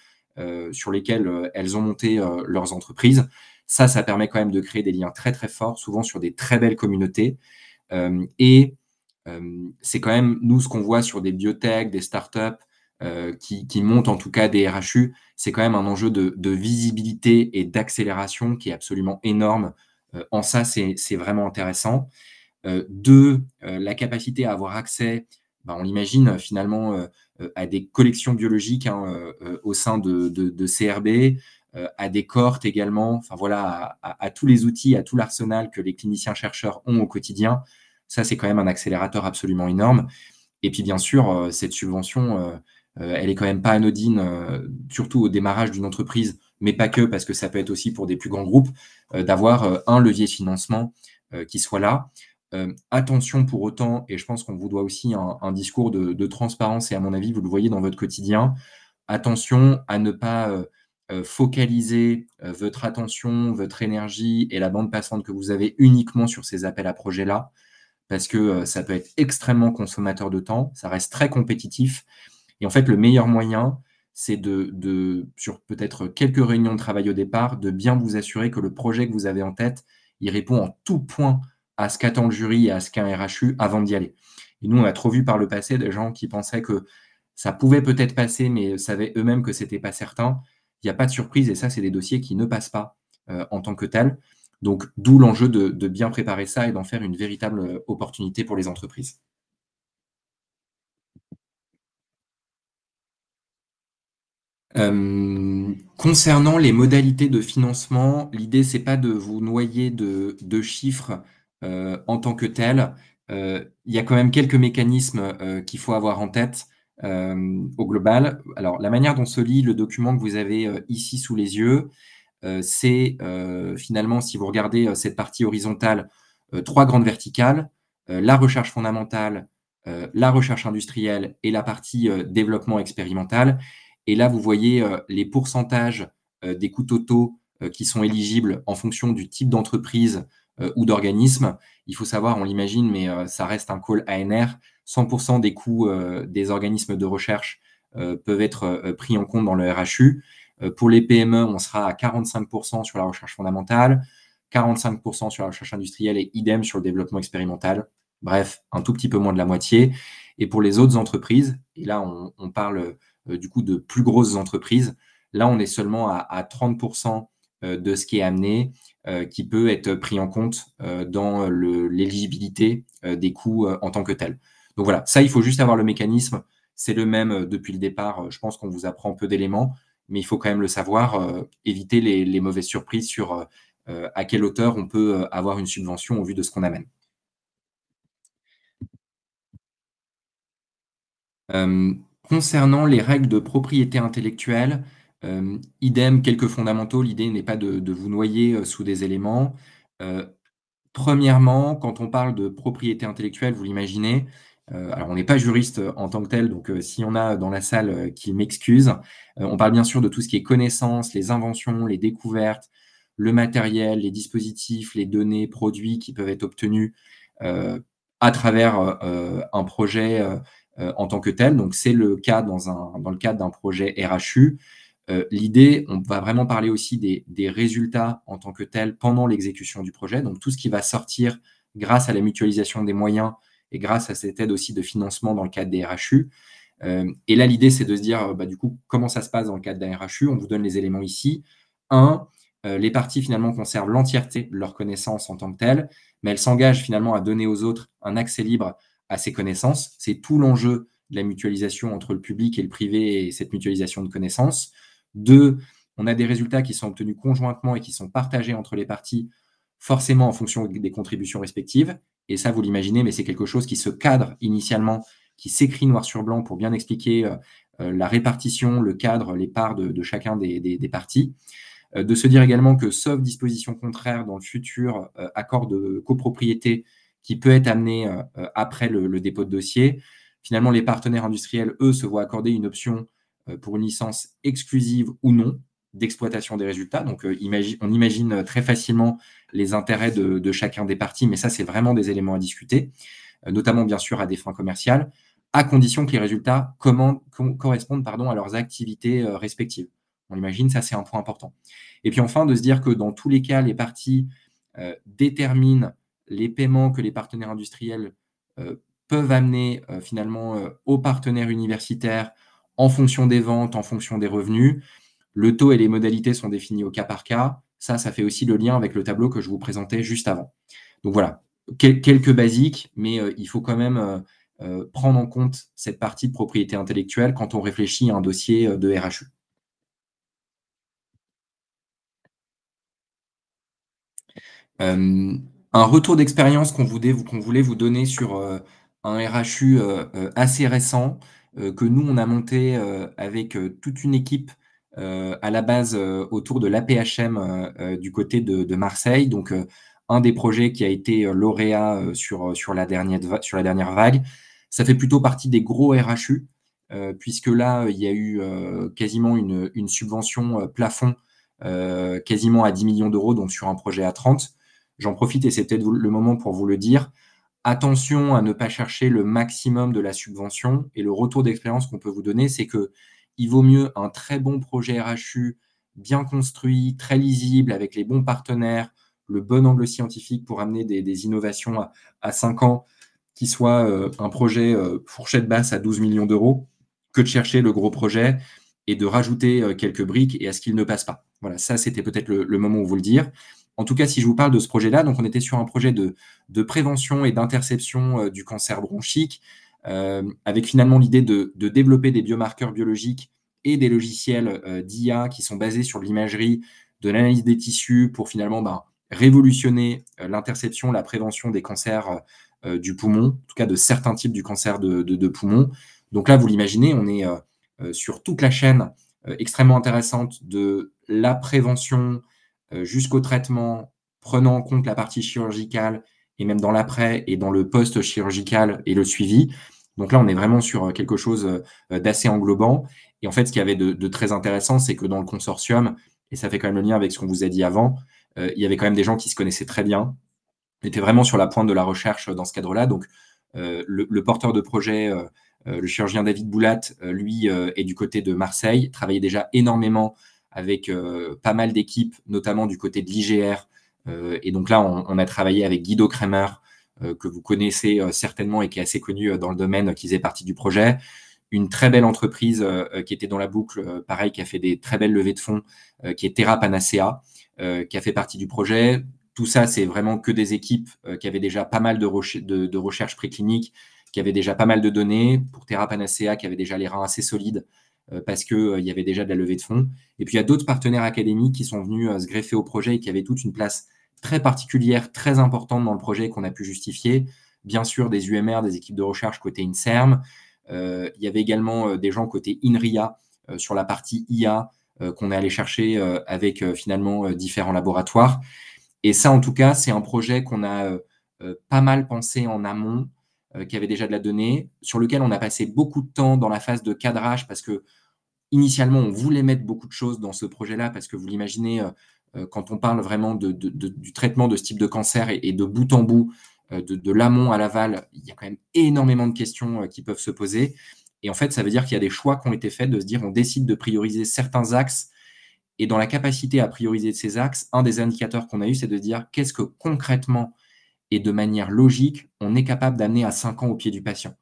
sur lesquelles elles ont monté leurs entreprises. Ça permet quand même de créer des liens très très forts, souvent sur des très belles communautés. C'est quand même, nous, ce qu'on voit sur des biotech, des startups qui montent en tout cas des RHU, c'est quand même un enjeu de visibilité et d'accélération qui est absolument énorme. En ça, c'est vraiment intéressant. Deux, la capacité à avoir accès, on l'imagine finalement, à des collections biologiques au sein de CRB, à des cohortes également, enfin voilà, à tous les outils, à tout l'arsenal que les cliniciens-chercheurs ont au quotidien. Ça, c'est quand même un accélérateur absolument énorme. Et puis bien sûr, cette subvention, elle est quand même pas anodine, surtout au démarrage d'une entreprise, mais pas que, parce que ça peut être aussi pour des plus grands groupes, d'avoir un levier de financement qui soit là. Attention pour autant, et je pense qu'on vous doit aussi un discours de transparence, et à mon avis, vous le voyez dans votre quotidien, attention à ne pas focaliser votre attention, votre énergie et la bande passante que vous avez uniquement sur ces appels à projets-là, parce que ça peut être extrêmement consommateur de temps, ça reste très compétitif. Et en fait, le meilleur moyen, c'est sur peut-être quelques réunions de travail au départ, de bien vous assurer que le projet que vous avez en tête, il répond en tout point à ce qu'attend le jury et à ce qu'un RHU avant d'y aller. Et nous, on a trop vu par le passé des gens qui pensaient que ça pouvait peut-être passer, mais savaient eux-mêmes que ce n'était pas certain. Il n'y a pas de surprise et ça, c'est des dossiers qui ne passent pas en tant que tels. Donc, d'où l'enjeu de bien préparer ça et d'en faire une véritable opportunité pour les entreprises. Concernant les modalités de financement, l'idée, c'est pas de vous noyer de chiffres en tant que tel, il y a quand même quelques mécanismes qu'il faut avoir en tête au global. Alors, la manière dont se lit le document que vous avez ici sous les yeux, c'est finalement, si vous regardez cette partie horizontale, 3 grandes verticales, la recherche fondamentale, la recherche industrielle et la partie développement expérimental. Et là, vous voyez les pourcentages des coûts totaux qui sont éligibles en fonction du type d'entreprise ou d'organisme. Il faut savoir, on l'imagine, mais ça reste un call ANR, 100% des coûts des organismes de recherche peuvent être pris en compte dans le RHU. Pour les PME, on sera à 45% sur la recherche fondamentale, 45% sur la recherche industrielle et idem sur le développement expérimental. Bref, un tout petit peu moins de la moitié. Et pour les autres entreprises, et là, on parle du coup de plus grosses entreprises, là, on est seulement à 30% de ce qui est amené, qui peut être pris en compte dans l'éligibilité des coûts en tant que tel. Donc voilà, ça, il faut juste avoir le mécanisme. C'est le même depuis le départ. Je pense qu'on vous apprend peu d'éléments, mais il faut quand même le savoir, éviter les mauvaises surprises sur à quelle hauteur on peut avoir une subvention au vu de ce qu'on amène. Concernant les règles de propriété intellectuelle, idem, quelques fondamentaux. L'idée n'est pas de vous noyer sous des éléments. Premièrement, quand on parle de propriété intellectuelle, vous l'imaginez, alors on n'est pas juriste en tant que tel, donc s'il y en a dans la salle qui m'excusent. On parle bien sûr de tout ce qui est connaissances, les inventions, les découvertes, le matériel, les dispositifs, les données, produits qui peuvent être obtenus à travers un projet en tant que tel. Donc c'est le cas dans le cadre d'un projet RHU. L'idée, on va vraiment parler aussi des résultats en tant que tels pendant l'exécution du projet. Donc tout ce qui va sortir grâce à la mutualisation des moyens et grâce à cette aide aussi de financement dans le cadre des RHU. Et là, l'idée, c'est de se dire, du coup, comment ça se passe dans le cadre d'un RHU? On vous donne les éléments ici. Les parties finalement conservent l'entièreté de leurs connaissances en tant que telles, mais elles s'engagent finalement à donner aux autres un accès libre à ces connaissances. C'est tout l'enjeu de la mutualisation entre le public et le privé et cette mutualisation de connaissances. 2, on a des résultats qui sont obtenus conjointement et qui sont partagés entre les parties, forcément en fonction des contributions respectives. Et ça, vous l'imaginez, mais c'est quelque chose qui se cadre initialement, qui s'écrit noir sur blanc pour bien expliquer la répartition, le cadre, les parts de chacun des parties. De se dire également que, sauf disposition contraire dans le futur accord de copropriété qui peut être amené après le dépôt de dossier, finalement, les partenaires industriels, eux, se voient accorder une option pour une licence exclusive ou non d'exploitation des résultats. Donc, on imagine très facilement les intérêts de chacun des parties, mais ça, c'est vraiment des éléments à discuter, notamment, bien sûr, à des fins commerciales, à condition que les résultats correspondent à leurs activités respectives. On l'imagine, ça, c'est un point important. Et puis enfin, de se dire que dans tous les cas, les parties déterminent les paiements que les partenaires industriels peuvent amener finalement aux partenaires universitaires en fonction des ventes, en fonction des revenus. Le taux et les modalités sont définis au cas par cas. Ça fait aussi le lien avec le tableau que je vous présentais juste avant. Donc voilà, quelques basiques, mais il faut quand même prendre en compte cette partie de propriété intellectuelle quand on réfléchit à un dossier de RHU. Un retour d'expérience qu'on voulait vous donner sur un RHU assez récent que nous, on a monté avec toute une équipe à la base autour de l'APHM du côté de Marseille. Donc, un des projets qui a été lauréat sur la dernière vague. Ça fait plutôt partie des gros RHU, puisque là, il y a eu quasiment une subvention plafond quasiment à 10 millions d'euros, donc sur un projet à 30. J'en profite et c'est peut-être le moment pour vous le dire. Attention à ne pas chercher le maximum de la subvention. Et le retour d'expérience qu'on peut vous donner, c'est qu'il vaut mieux un très bon projet RHU, bien construit, très lisible, avec les bons partenaires, le bon angle scientifique pour amener des innovations à 5 ans, qui soit un projet fourchette basse à 12 millions d'euros, que de chercher le gros projet et de rajouter quelques briques et à ce qu'il ne passe pas. Voilà, ça, c'était peut-être le moment où vous le dire. En tout cas, si je vous parle de ce projet-là, donc on était sur un projet de prévention et d'interception du cancer bronchique, avec finalement l'idée de développer des biomarqueurs biologiques et des logiciels d'IA qui sont basés sur l'imagerie, de l'analyse des tissus pour finalement révolutionner l'interception, la prévention des cancers du poumon, en tout cas de certains types du cancer de poumon. Donc là, vous l'imaginez, on est sur toute la chaîne extrêmement intéressante de la prévention jusqu'au traitement, prenant en compte la partie chirurgicale et même dans l'après et dans le post-chirurgical et le suivi. Donc là, on est vraiment sur quelque chose d'assez englobant. Et en fait, ce qu'il y avait de très intéressant, c'est que dans le consortium, et ça fait quand même le lien avec ce qu'on vous a dit avant, il y avait quand même des gens qui se connaissaient très bien, étaient vraiment sur la pointe de la recherche dans ce cadre-là. Donc, le porteur de projet, le chirurgien David Boulat, lui, est du côté de Marseille, travaillait déjà énormément avec pas mal d'équipes, notamment du côté de l'IGR. Et donc là, on a travaillé avec Guido Kremer, que vous connaissez certainement et qui est assez connu dans le domaine, qui faisait partie du projet. Une très belle entreprise qui était dans la boucle, pareil, qui a fait des très belles levées de fonds, qui est Terra Panacea, qui a fait partie du projet. Tout ça, c'est vraiment que des équipes qui avaient déjà pas mal de recherches précliniques, qui avaient déjà pas mal de données. Pour Terra Panacea, qui avait déjà les reins assez solides parce qu'il y avait déjà de la levée de fonds. Et puis, il y a d'autres partenaires académiques qui sont venus se greffer au projet et qui avaient toute une place très particulière, très importante dans le projet qu'on a pu justifier. Bien sûr, des UMR, des équipes de recherche côté INSERM. Il y avait également des gens côté INRIA sur la partie IA qu'on est allé chercher avec finalement différents laboratoires. Et ça, en tout cas, c'est un projet qu'on a pas mal pensé en amont, qui avait déjà de la donnée, sur lequel on a passé beaucoup de temps dans la phase de cadrage parce que initialement, on voulait mettre beaucoup de choses dans ce projet-là parce que vous l'imaginez, quand on parle vraiment du traitement de ce type de cancer et de bout en bout, de l'amont à l'aval, il y a quand même énormément de questions qui peuvent se poser. Et en fait, ça veut dire qu'il y a des choix qui ont été faits de se dire on décide de prioriser certains axes. Et dans la capacité à prioriser ces axes, un des indicateurs qu'on a eu, c'est de dire qu'est-ce que concrètement et de manière logique, on est capable d'amener à 5 ans au pied du patient.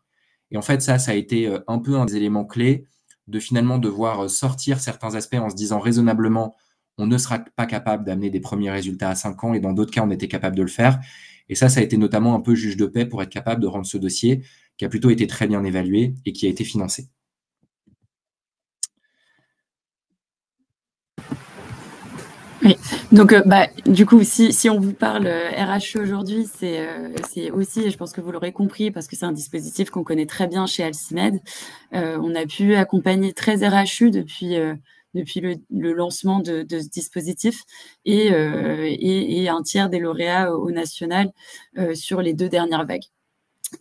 Et en fait, ça a été un peu un des éléments clés de finalement devoir sortir certains aspects en se disant raisonnablement, on ne sera pas capable d'amener des premiers résultats à 5 ans et dans d'autres cas, on était capable de le faire. Et ça a été notamment un peu juge de paix pour être capable de rendre ce dossier qui a plutôt été très bien évalué et qui a été financé. Oui, donc du coup, si on vous parle RHE aujourd'hui, c'est aussi, et je pense que vous l'aurez compris, parce que c'est un dispositif qu'on connaît très bien chez Alcimed. On a pu accompagner 13 RHU depuis le lancement de ce dispositif et un tiers des lauréats au national sur les 2 dernières vagues.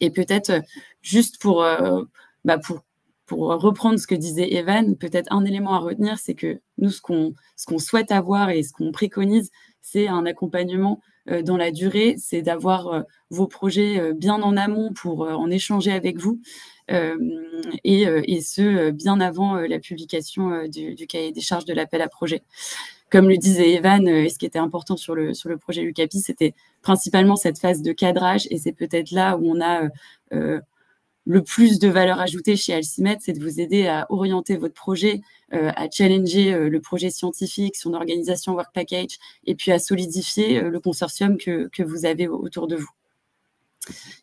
Et peut-être juste pour reprendre ce que disait Evan, peut-être un élément à retenir, c'est que nous, ce qu'on souhaite avoir et ce qu'on préconise, c'est un accompagnement dans la durée, c'est d'avoir vos projets bien en amont pour en échanger avec vous, et ce, bien avant la publication du cahier des charges de l'appel à projet. Comme le disait Evan, ce qui était important sur le projet Lucapi, c'était principalement cette phase de cadrage, et c'est peut-être là où on a le plus de valeur ajoutée chez Alcimed, c'est de vous aider à orienter votre projet, à challenger le projet scientifique, son organisation work package, et puis à solidifier le consortium que vous avez autour de vous.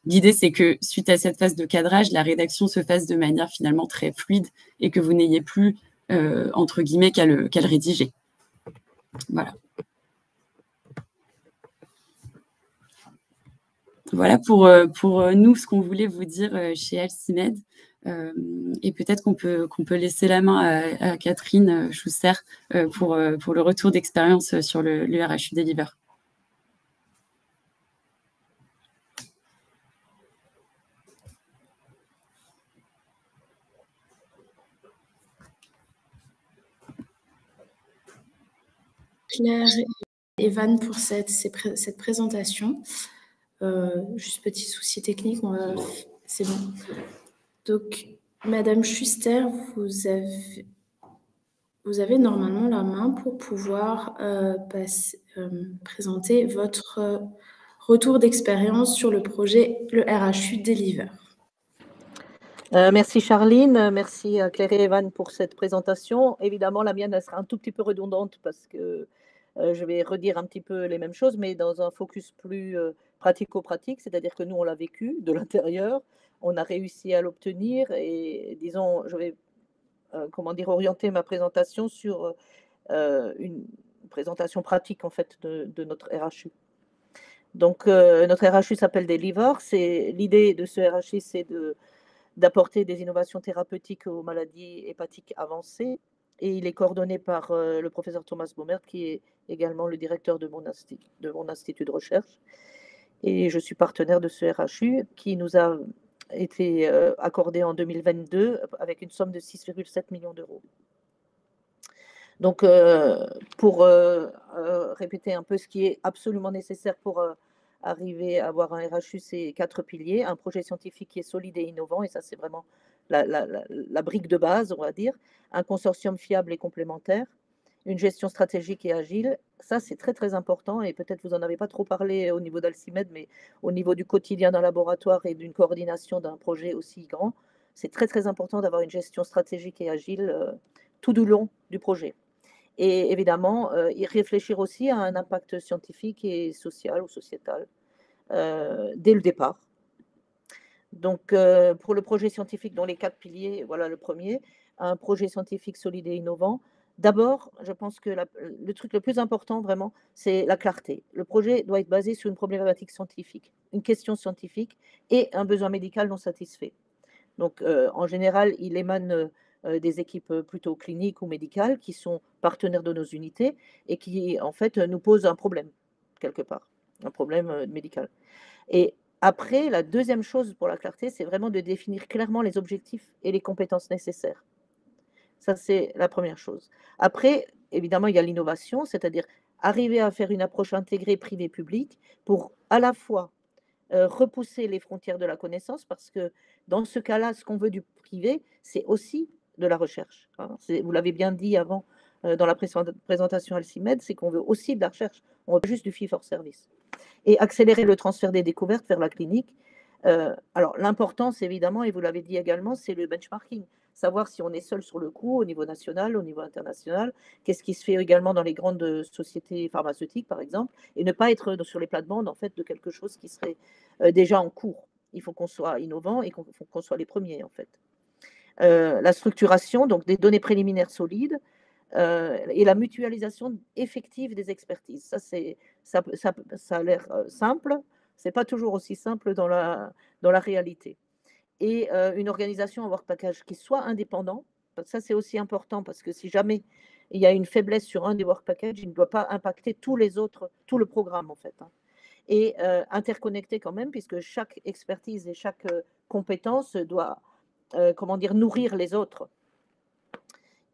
L'idée, c'est que suite à cette phase de cadrage, la rédaction se fasse de manière finalement très fluide et que vous n'ayez plus, entre guillemets, qu'à le rédiger. Voilà. Voilà pour nous ce qu'on voulait vous dire chez Alcimed. Et peut-être qu'on peut laisser la main à Catherine Schuster pour le retour d'expérience sur le RHU Deliver. Claire et Evan pour cette présentation. Juste petit souci technique, c'est bon. Donc, Madame Schuster, vous avez normalement la main pour pouvoir présenter votre retour d'expérience sur le projet, le RHU Deliver. Merci Charline, merci Claire et Evan pour cette présentation. Évidemment, la mienne elle sera un tout petit peu redondante parce que je vais redire un petit peu les mêmes choses, mais dans un focus plus pratico-pratique, c'est-à-dire que nous, on l'a vécu de l'intérieur, on a réussi à l'obtenir et disons, je vais orienter ma présentation sur présentation pratique en fait de notre RHU. Donc notre RHU s'appelle Deliver. L'idée de ce RHU, c'est d'apporter des innovations thérapeutiques aux maladies hépatiques avancées. Et il est coordonné par le professeur Thomas Baumert, qui est également le directeur de mon institut de recherche. Et je suis partenaire de ce RHU qui nous a été accordé en 2022 avec une somme de 6,7 millions d'euros. Donc, pour répéter un peu ce qui est absolument nécessaire pour arriver à avoir un RHU, c'est 4 piliers. Un projet scientifique qui est solide et innovant, et ça, c'est vraiment la brique de base, on va dire. Un consortium fiable et complémentaire. Une gestion stratégique et agile. Ça, c'est très, très important, et peut-être vous n'en avez pas trop parlé au niveau d'Alcimed, mais au niveau du quotidien d'un laboratoire et d'une coordination d'un projet aussi grand, c'est très, très important d'avoir une gestion stratégique et agile tout du long du projet. Et évidemment, y réfléchir aussi à un impact scientifique et social ou sociétal dès le départ. Donc, pour le projet scientifique, dont les 4 piliers, voilà le premier, un projet scientifique solide et innovant. D'abord, je pense que le truc le plus important, vraiment, c'est la clarté. Le projet doit être basé sur une problématique scientifique, une question scientifique et un besoin médical non satisfait. Donc, en général, il émane des équipes plutôt cliniques ou médicales qui sont partenaires de nos unités et qui, en fait, nous posent un problème, quelque part, un problème médical. Et après, la deuxième chose pour la clarté, c'est vraiment de définir clairement les objectifs et les compétences nécessaires. Ça, c'est la première chose. Après, évidemment, il y a l'innovation, c'est-à-dire arriver à faire une approche intégrée privée-publique pour à la fois repousser les frontières de la connaissance, parce que dans ce cas-là, ce qu'on veut du privé, c'est aussi de la recherche. Hein. Vous l'avez bien dit avant dans la présentation Alcimed, c'est qu'on veut aussi de la recherche, on veut juste du fee for service. Et accélérer le transfert des découvertes vers la clinique. Alors l'importance, évidemment, et vous l'avez dit également, c'est le benchmarking. Savoir si on est seul sur le coup au niveau national, au niveau international, qu'est-ce qui se fait également dans les grandes sociétés pharmaceutiques, par exemple, et ne pas être sur les plates-bandes en fait, de quelque chose qui serait déjà en cours. Il faut qu'on soit innovant et qu'on soit les premiers, en fait. La structuration, donc des données préliminaires solides, et la mutualisation effective des expertises. Ça a l'air simple, c'est pas toujours aussi simple dans la réalité. Et une organisation en work package qui soit indépendant, ça c'est aussi important parce que si jamais il y a une faiblesse sur un des work packages, il ne doit pas impacter tous les autres, tout le programme en fait. Hein. Et interconnecté quand même, puisque chaque expertise et chaque compétence doit, comment dire, nourrir les autres.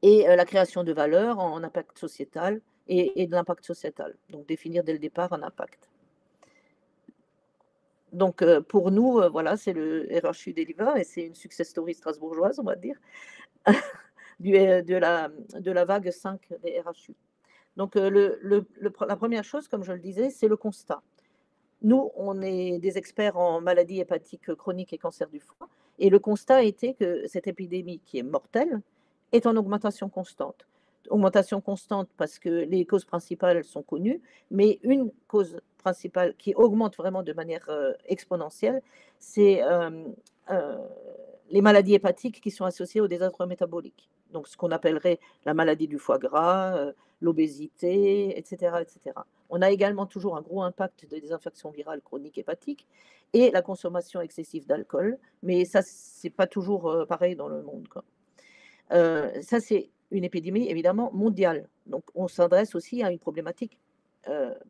Et la création de valeur en impact sociétal et de l'impact sociétal. Donc définir dès le départ un impact. Donc pour nous, voilà, c'est le RHU Deliver et c'est une success story strasbourgeoise, on va dire, de la vague 5 des RHU. Donc la première chose, comme je le disais, c'est le constat. Nous, on est des experts en maladies hépatiques chroniques et cancer du foie, et le constat a été que cette épidémie qui est mortelle est en augmentation constante. Augmentation constante parce que les causes principales sont connues, mais une cause principale qui augmente vraiment de manière exponentielle, c'est les maladies hépatiques qui sont associées au désordre métabolique. Donc ce qu'on appellerait la maladie du foie gras, l'obésité, etc., etc. On a également toujours un gros impact des infections virales chroniques hépatiques et la consommation excessive d'alcool, mais ça, c'est pas toujours pareil dans le monde, quoi. Ça, c'est une épidémie évidemment mondiale. Donc, on s'adresse aussi à une problématique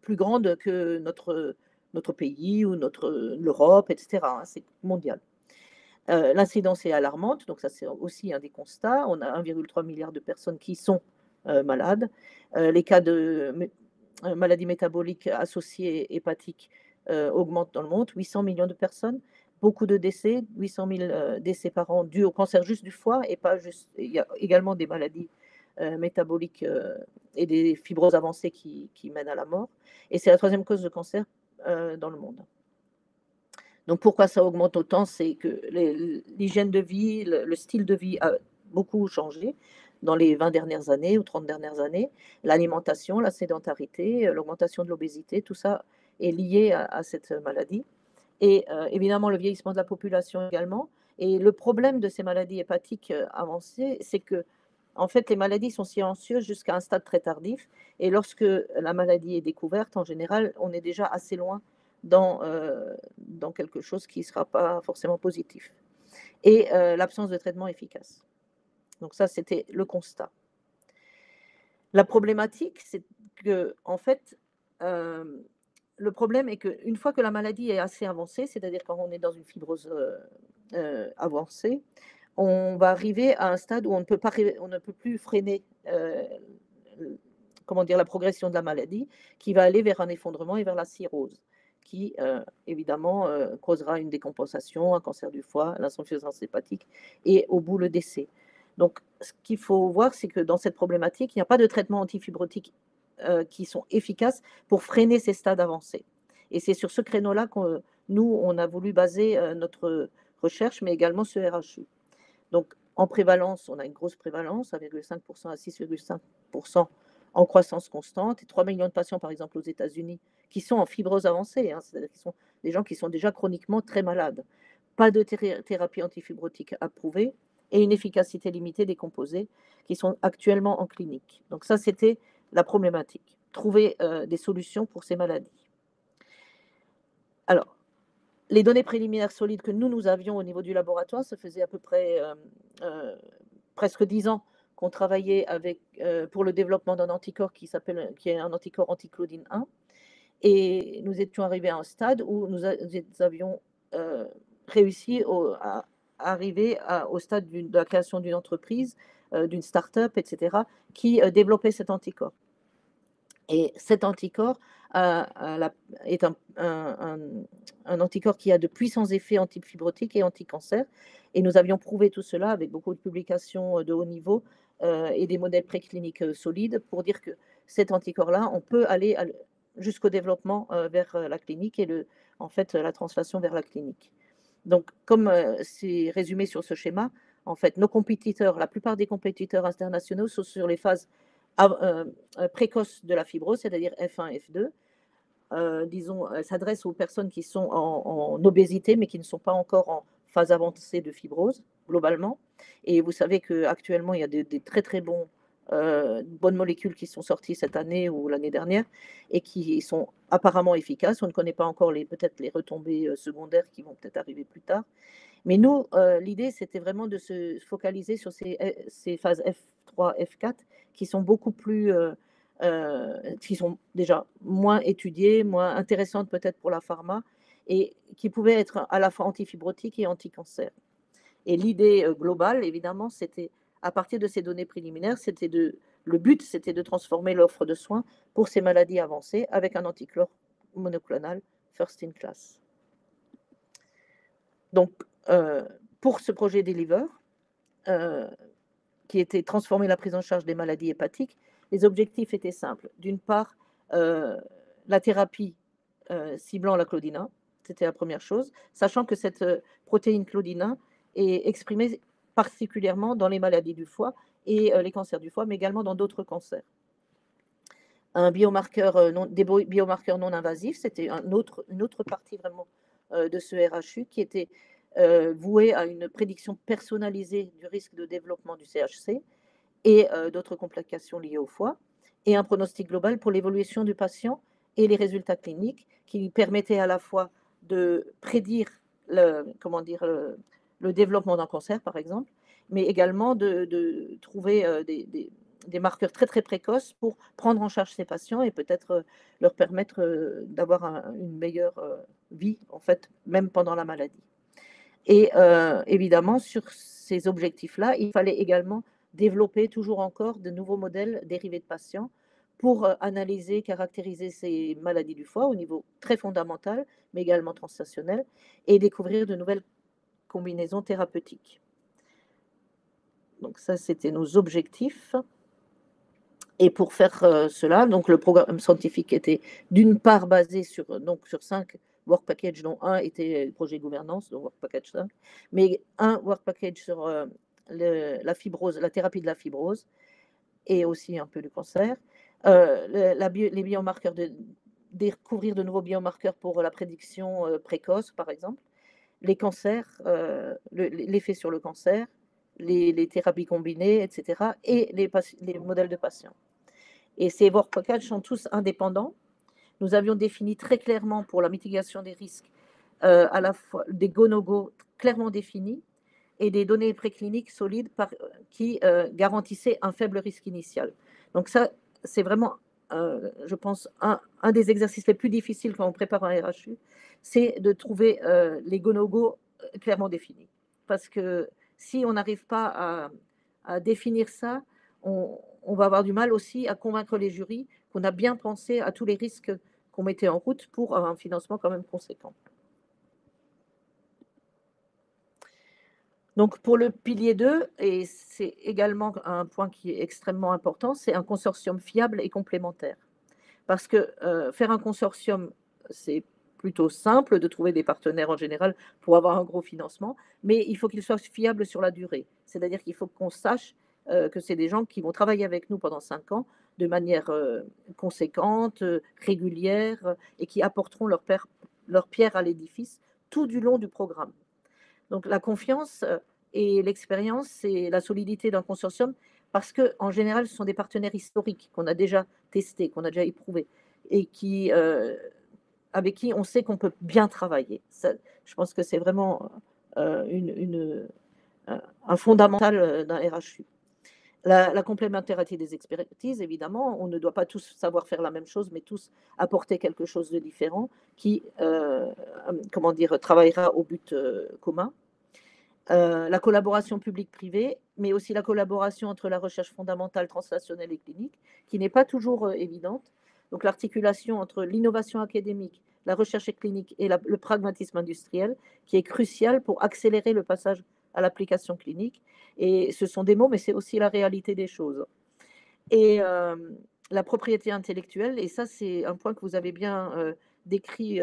plus grande que notre pays ou l'Europe, etc. Hein, c'est mondial. L'incidence est alarmante, donc ça, c'est aussi un des constats. On a 1,3 milliard de personnes qui sont malades. Les cas de maladies métaboliques associées hépatiques augmentent dans le monde, 800 millions de personnes. Beaucoup de décès, 800 000 décès par an dus au cancer juste du foie et pas juste. Il y a également des maladies métaboliques et des fibroses avancées qui mènent à la mort. Et c'est la troisième cause de cancer dans le monde. Donc pourquoi ça augmente autant? C'est que l'hygiène de vie, le style de vie a beaucoup changé dans les 20 dernières années ou 30 dernières années. L'alimentation, la sédentarité, l'augmentation de l'obésité, tout ça est lié à cette maladie. Et évidemment, le vieillissement de la population également. Et le problème de ces maladies hépatiques avancées, c'est que, en fait, les maladies sont silencieuses jusqu'à un stade très tardif. Et lorsque la maladie est découverte, en général, on est déjà assez loin dans quelque chose qui ne sera pas forcément positif. Et l'absence de traitement efficace. Donc ça, c'était le constat. La problématique, c'est que, en fait, le problème est qu'une fois que la maladie est assez avancée, c'est-à-dire quand on est dans une fibrose avancée, on va arriver à un stade où on ne peut plus freiner la progression de la maladie, qui va aller vers un effondrement et vers la cirrhose, qui évidemment causera une décompensation, un cancer du foie, l'insuffisance hépatique et au bout le décès. Donc, ce qu'il faut voir, c'est que dans cette problématique, il n'y a pas de traitement antifibrotique qui sont efficaces pour freiner ces stades avancés. Et c'est sur ce créneau-là que nous, on a voulu baser notre recherche, mais également ce RHU. Donc, en prévalence, on a une grosse prévalence, 1,5% à 6,5% en croissance constante, et 3 millions de patients, par exemple, aux États-Unis, qui sont en fibrose avancée, hein, c'est-à-dire qui sont des gens qui sont déjà chroniquement très malades. Pas de thérapie antifibrotique approuvée, et une efficacité limitée des composés qui sont actuellement en clinique. Donc ça, c'était la problématique. Trouver des solutions pour ces maladies. Alors, les données préliminaires solides que nous avions au niveau du laboratoire, ça faisait à peu près presque 10 ans qu'on travaillait pour le développement d'un anticorps qui est un anticorps anti-claudine 1. Et nous étions arrivés à un stade où nous avions réussi à arriver au stade de la création d'une entreprise, d'une start-up, etc., qui développait cet anticorps. Et cet anticorps est un anticorps qui a de puissants effets antifibrotiques et anti-cancer. Et nous avions prouvé tout cela avec beaucoup de publications de haut niveau et des modèles précliniques solides pour dire que cet anticorps-là, on peut aller jusqu'au développement vers la clinique et la translation vers la clinique. Donc, comme c'est résumé sur ce schéma, en fait, nos compétiteurs, la plupart des compétiteurs internationaux sont sur les phases précoces de la fibrose, c'est-à-dire F1, F2. S'adresse aux personnes qui sont en obésité, mais qui ne sont pas encore en phase avancée de fibrose, globalement. Et vous savez qu'actuellement, il y a des très, très bonnes molécules qui sont sorties cette année ou l'année dernière et qui sont apparemment efficaces. On ne connaît pas encore peut-être les retombées secondaires qui vont peut-être arriver plus tard. Mais nous, l'idée, c'était vraiment de se focaliser sur ces phases F3, F4 qui sont beaucoup plus, qui sont déjà moins étudiées, moins intéressantes peut-être pour la pharma et qui pouvaient être à la fois antifibrotiques et anti-cancer. Et l'idée globale, évidemment, c'était à partir de ces données préliminaires, le but, c'était de transformer l'offre de soins pour ces maladies avancées avec un anticorps monoclonal first in class. Donc, pour ce projet Deliver, qui était transformer la prise en charge des maladies hépatiques, les objectifs étaient simples. D'une part, la thérapie ciblant la claudine 1, c'était la première chose, sachant que cette protéine claudine 1 est exprimée particulièrement dans les maladies du foie et les cancers du foie, mais également dans d'autres cancers. Des biomarqueurs non invasifs, c'était une autre partie vraiment de ce RHU qui était voué à une prédiction personnalisée du risque de développement du CHC et d'autres complications liées au foie, et un pronostic global pour l'évolution du patient et les résultats cliniques qui permettaient à la fois de prédire le développement d'un cancer, par exemple, mais également de trouver des marqueurs très, très précoces pour prendre en charge ces patients et peut-être leur permettre d'avoir une meilleure vie, en fait, même pendant la maladie. Et évidemment, sur ces objectifs-là, il fallait également développer toujours encore de nouveaux modèles dérivés de patients pour analyser, caractériser ces maladies du foie au niveau très fondamental, mais également transstationnel, et découvrir de nouvelles combinaisons thérapeutiques. Donc ça, c'était nos objectifs. Et pour faire cela, donc le programme scientifique était d'une part basé sur 5 work packages, dont un était le projet gouvernance, donc work package 5, mais un work package sur la fibrose, la thérapie de la fibrose, et aussi un peu du cancer. Les biomarqueurs, découvrir de nouveaux biomarqueurs pour la prédiction précoce, par exemple, les cancers, l'effet sur le cancer, les thérapies combinées, etc., et les modèles de patients. Et ces work packages sont tous indépendants. Nous avions défini très clairement pour la mitigation des risques à la fois des go-no-go clairement définis et des données précliniques solides qui garantissaient un faible risque initial. Donc ça, c'est vraiment, je pense, un des exercices les plus difficiles quand on prépare un RHU, c'est de trouver les go-no-go clairement définis. Parce que si on n'arrive pas à définir ça, on va avoir du mal aussi à convaincre les jurys qu'on a bien pensé à tous les risques qu'on mettait en route pour un financement quand même conséquent. Donc pour le pilier 2, et c'est également un point qui est extrêmement important, c'est un consortium fiable et complémentaire. Parce que faire un consortium, c'est plutôt simple de trouver des partenaires en général pour avoir un gros financement, mais il faut qu'il soit fiable sur la durée. C'est-à-dire qu'il faut qu'on sache que c'est des gens qui vont travailler avec nous pendant 5 ans de manière conséquente, régulière, et qui apporteront leur pierre à l'édifice tout du long du programme. Donc la confiance et l'expérience et la solidité d'un consortium, parce qu'en général, ce sont des partenaires historiques qu'on a déjà testés, qu'on a déjà éprouvés, et avec qui on sait qu'on peut bien travailler. Ça, je pense que c'est vraiment un fondamental d'un RHU. La complémentarité des expertises, évidemment, on ne doit pas tous savoir faire la même chose, mais tous apporter quelque chose de différent qui, travaillera au but commun. La collaboration publique-privée, mais aussi la collaboration entre la recherche fondamentale, translationnelle et clinique, qui n'est pas toujours évidente. Donc l'articulation entre l'innovation académique, la recherche clinique et le pragmatisme industriel, qui est crucial pour accélérer le passage à l'application clinique. Et ce sont des mots, mais c'est aussi la réalité des choses. Et la propriété intellectuelle, et ça c'est un point que vous avez bien décrit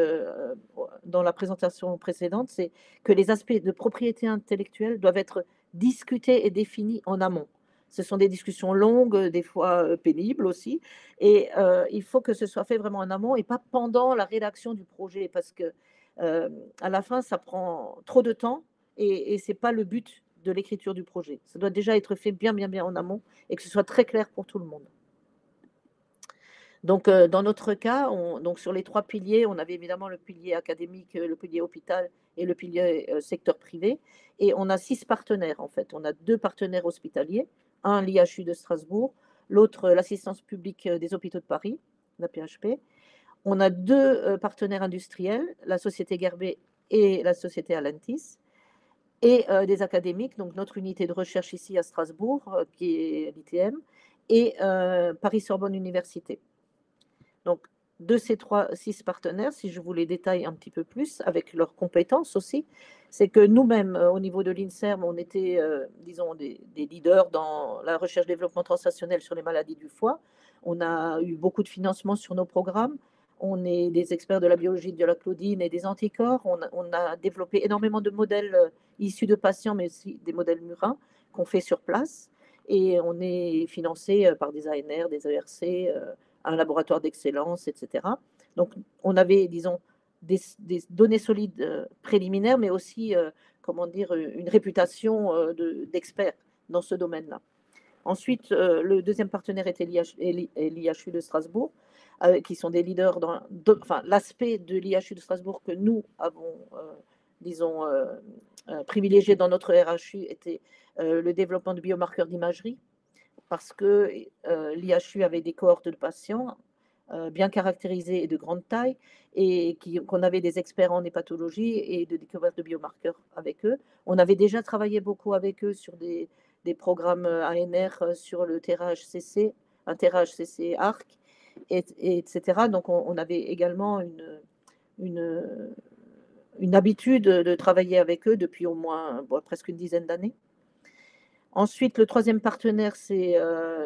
dans la présentation précédente, c'est que les aspects de propriété intellectuelle doivent être discutés et définis en amont. Ce sont des discussions longues, des fois pénibles aussi, et il faut que ce soit fait vraiment en amont et pas pendant la rédaction du projet, parce que à la fin, ça prend trop de temps et ce n'est pas le but de l'écriture du projet. Ça doit déjà être fait bien en amont et que ce soit très clair pour tout le monde. Donc, dans notre cas, donc sur les 3 piliers, on avait évidemment le pilier académique, le pilier hôpital et le pilier secteur privé. Et on a 6 partenaires, en fait. On a 2 partenaires hospitaliers, un l'IHU de Strasbourg, l'autre l'assistance publique des hôpitaux de Paris, la PHP. On a 2 partenaires industriels, la société Gerbet et la société Alentis, et des académiques, donc notre unité de recherche ici à Strasbourg, qui est l'ITM, et Paris-Sorbonne Université. Donc, de ces 6 partenaires, si je vous les détaille un petit peu plus, avec leurs compétences aussi, c'est que nous-mêmes, au niveau de l'INSERM, on était, disons, des leaders dans la recherche-développement translationnel sur les maladies du foie. On a eu beaucoup de financement sur nos programmes. On est des experts de la biologie de la claudine et des anticorps. On a développé énormément de modèles issus de patients, mais aussi des modèles murins qu'on fait sur place. Et on est financé par des ANR, des ERC, un laboratoire d'excellence, etc. Donc, on avait, disons, des données solides préliminaires, mais aussi, une réputation d'expert dans ce domaine-là. Ensuite, le deuxième partenaire était l'IHU de Strasbourg, qui sont des leaders l'aspect de l'IHU de Strasbourg que nous avons, privilégié dans notre RHU était le développement de biomarqueurs d'imagerie, parce que l'IHU avait des cohortes de patients bien caractérisés et de grande taille, et qu'on avait des experts en hépatologie et de découverte de biomarqueurs avec eux. On avait déjà travaillé beaucoup avec eux sur des programmes ANR sur le TERA-HCC, un TERA-HCC ARC, etc. Donc on avait également une habitude de travailler avec eux depuis au moins presque une dizaine d'années. Ensuite, le troisième partenaire, c'est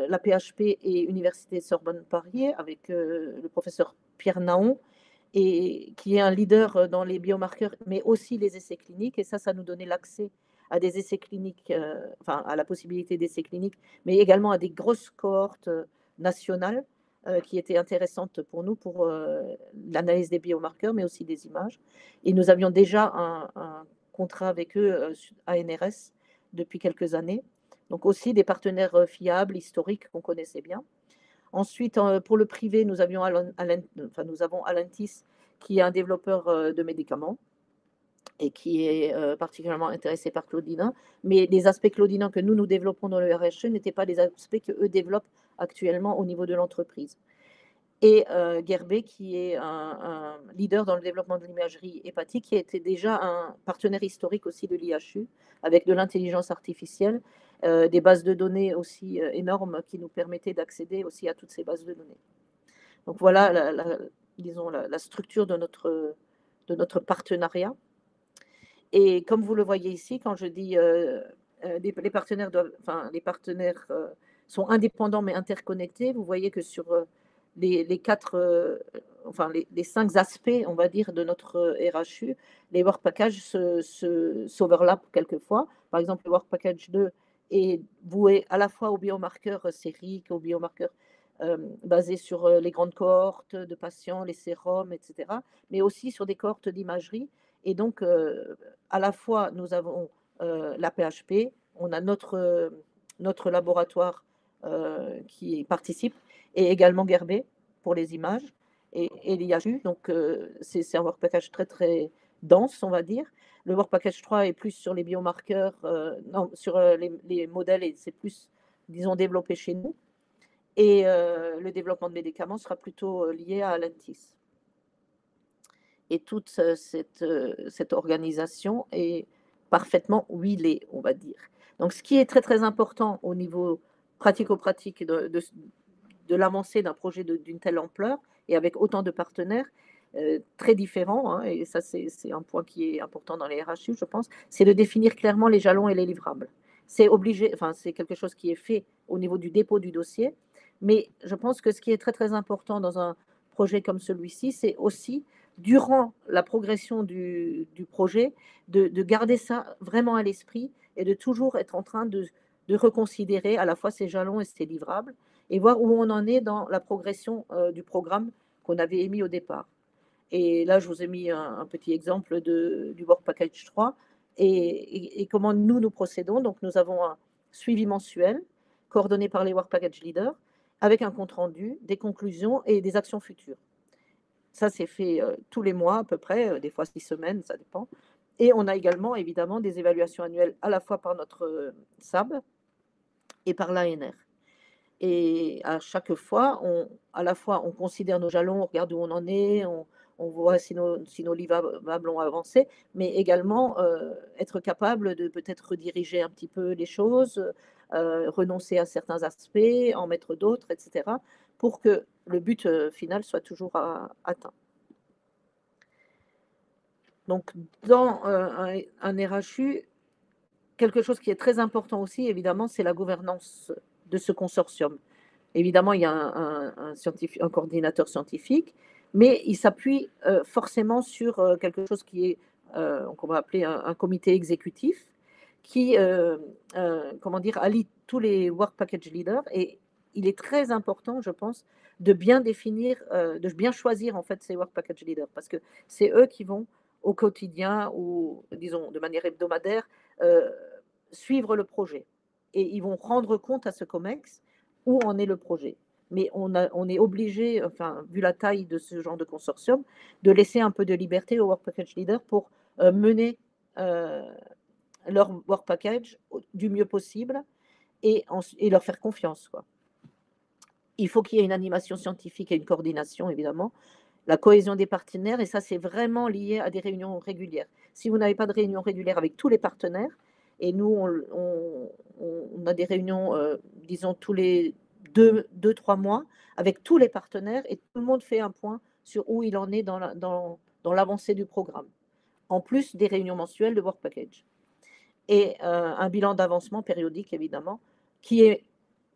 la PHP et Université Sorbonne Paris, avec le professeur Pierre Naon, et qui est un leader dans les biomarqueurs, mais aussi les essais cliniques. Et ça nous donnait l'accès à des essais cliniques, à la possibilité d'essais cliniques, mais également à des grosses cohortes nationales qui étaient intéressantes pour nous, pour l'analyse des biomarqueurs, mais aussi des images. Et nous avions déjà un contrat avec eux, ANRS, depuis quelques années. Donc aussi des partenaires fiables, historiques qu'on connaissait bien. Ensuite, pour le privé, nous avons Allentis, qui est un développeur de médicaments et qui est particulièrement intéressé par Claudina. Mais les aspects Claudina que nous développons dans le RHE n'étaient pas les aspects qu'eux développent actuellement au niveau de l'entreprise. Et Gerbet, qui est un leader dans le développement de l'imagerie hépatique, qui était déjà un partenaire historique aussi de l'IHU, avec de l'intelligence artificielle, des bases de données aussi énormes qui nous permettaient d'accéder aussi à toutes ces bases de données. Donc voilà, la structure de notre partenariat. Et comme vous le voyez ici, quand je dis les partenaires sont indépendants mais interconnectés, vous voyez que sur les 5 aspects, on va dire, de notre RHU, les work packages s'overlappent quelquefois. Par exemple, le work package 2 est voué à la fois aux biomarqueurs sériques, aux biomarqueurs basés sur les grandes cohortes de patients, les sérums, etc., mais aussi sur des cohortes d'imagerie. Et donc, à la fois, nous avons la PHP, on a notre laboratoire qui participe, et également Gerbet pour les images, et l'IHU. Donc, c'est un work package très, très dense, on va dire. Le work package 3 est plus sur les biomarqueurs, sur les modèles, et c'est plus, disons, développé chez nous. Et le développement de médicaments sera plutôt lié à Allentis. Et toute cette organisation est parfaitement huilée, on va dire. Donc, ce qui est très, très important au niveau pratico-pratique de l'avancée d'un projet d'une telle ampleur et avec autant de partenaires très différents, hein, et ça, c'est un point qui est important dans les RHU, je pense, c'est de définir clairement les jalons et les livrables. C'est obligé, enfin, c'est quelque chose qui est fait au niveau du dépôt du dossier, mais je pense que ce qui est très, très important dans un projet comme celui-ci, c'est aussi durant la progression du projet, de garder ça vraiment à l'esprit et de toujours être en train de reconsidérer à la fois ses jalons et ses livrables et voir où on en est dans la progression du programme qu'on avait émis au départ. Et là, je vous ai mis un petit exemple du Work Package 3 et comment nous procédons. Donc, nous avons un suivi mensuel coordonné par les Work Package Leaders avec un compte-rendu, des conclusions et des actions futures. Ça, c'est fait tous les mois à peu près, des fois 6 semaines, ça dépend. Et on a également, évidemment, des évaluations annuelles à la fois par notre SAB et par l'ANR. Et à chaque fois, à la fois, on considère nos jalons, on regarde où on en est, on voit si nos livrables ont avancé, mais également être capable de peut-être rediriger un petit peu les choses, renoncer à certains aspects, en mettre d'autres, etc., pour que le but final soit toujours atteint. Donc, dans un RHU, quelque chose qui est très important aussi, évidemment, c'est la gouvernance de ce consortium. Évidemment, il y a un coordinateur scientifique, mais il s'appuie forcément sur quelque chose qui est, qu'on va appeler un comité exécutif, qui, allie tous les Work Package Leaders. Et il est très important, je pense, de bien définir, de bien choisir en fait ces Work Package Leaders, parce que c'est eux qui vont au quotidien ou, disons, de manière hebdomadaire, suivre le projet. Et ils vont rendre compte à ce COMEX où en est le projet. Mais on est obligé, enfin, vu la taille de ce genre de consortium, de laisser un peu de liberté aux Work Package Leaders pour mener leur Work Package du mieux possible et leur faire confiance, quoi. Il faut qu'il y ait une animation scientifique et une coordination, évidemment, la cohésion des partenaires, et ça, c'est vraiment lié à des réunions régulières. Si vous n'avez pas de réunion régulière avec tous les partenaires, et nous, on a des réunions, disons, tous les 2-3 mois avec tous les partenaires, et tout le monde fait un point sur où il en est dans l'avancée du programme, en plus des réunions mensuelles de Work Package. Et un bilan d'avancement périodique, évidemment, qui est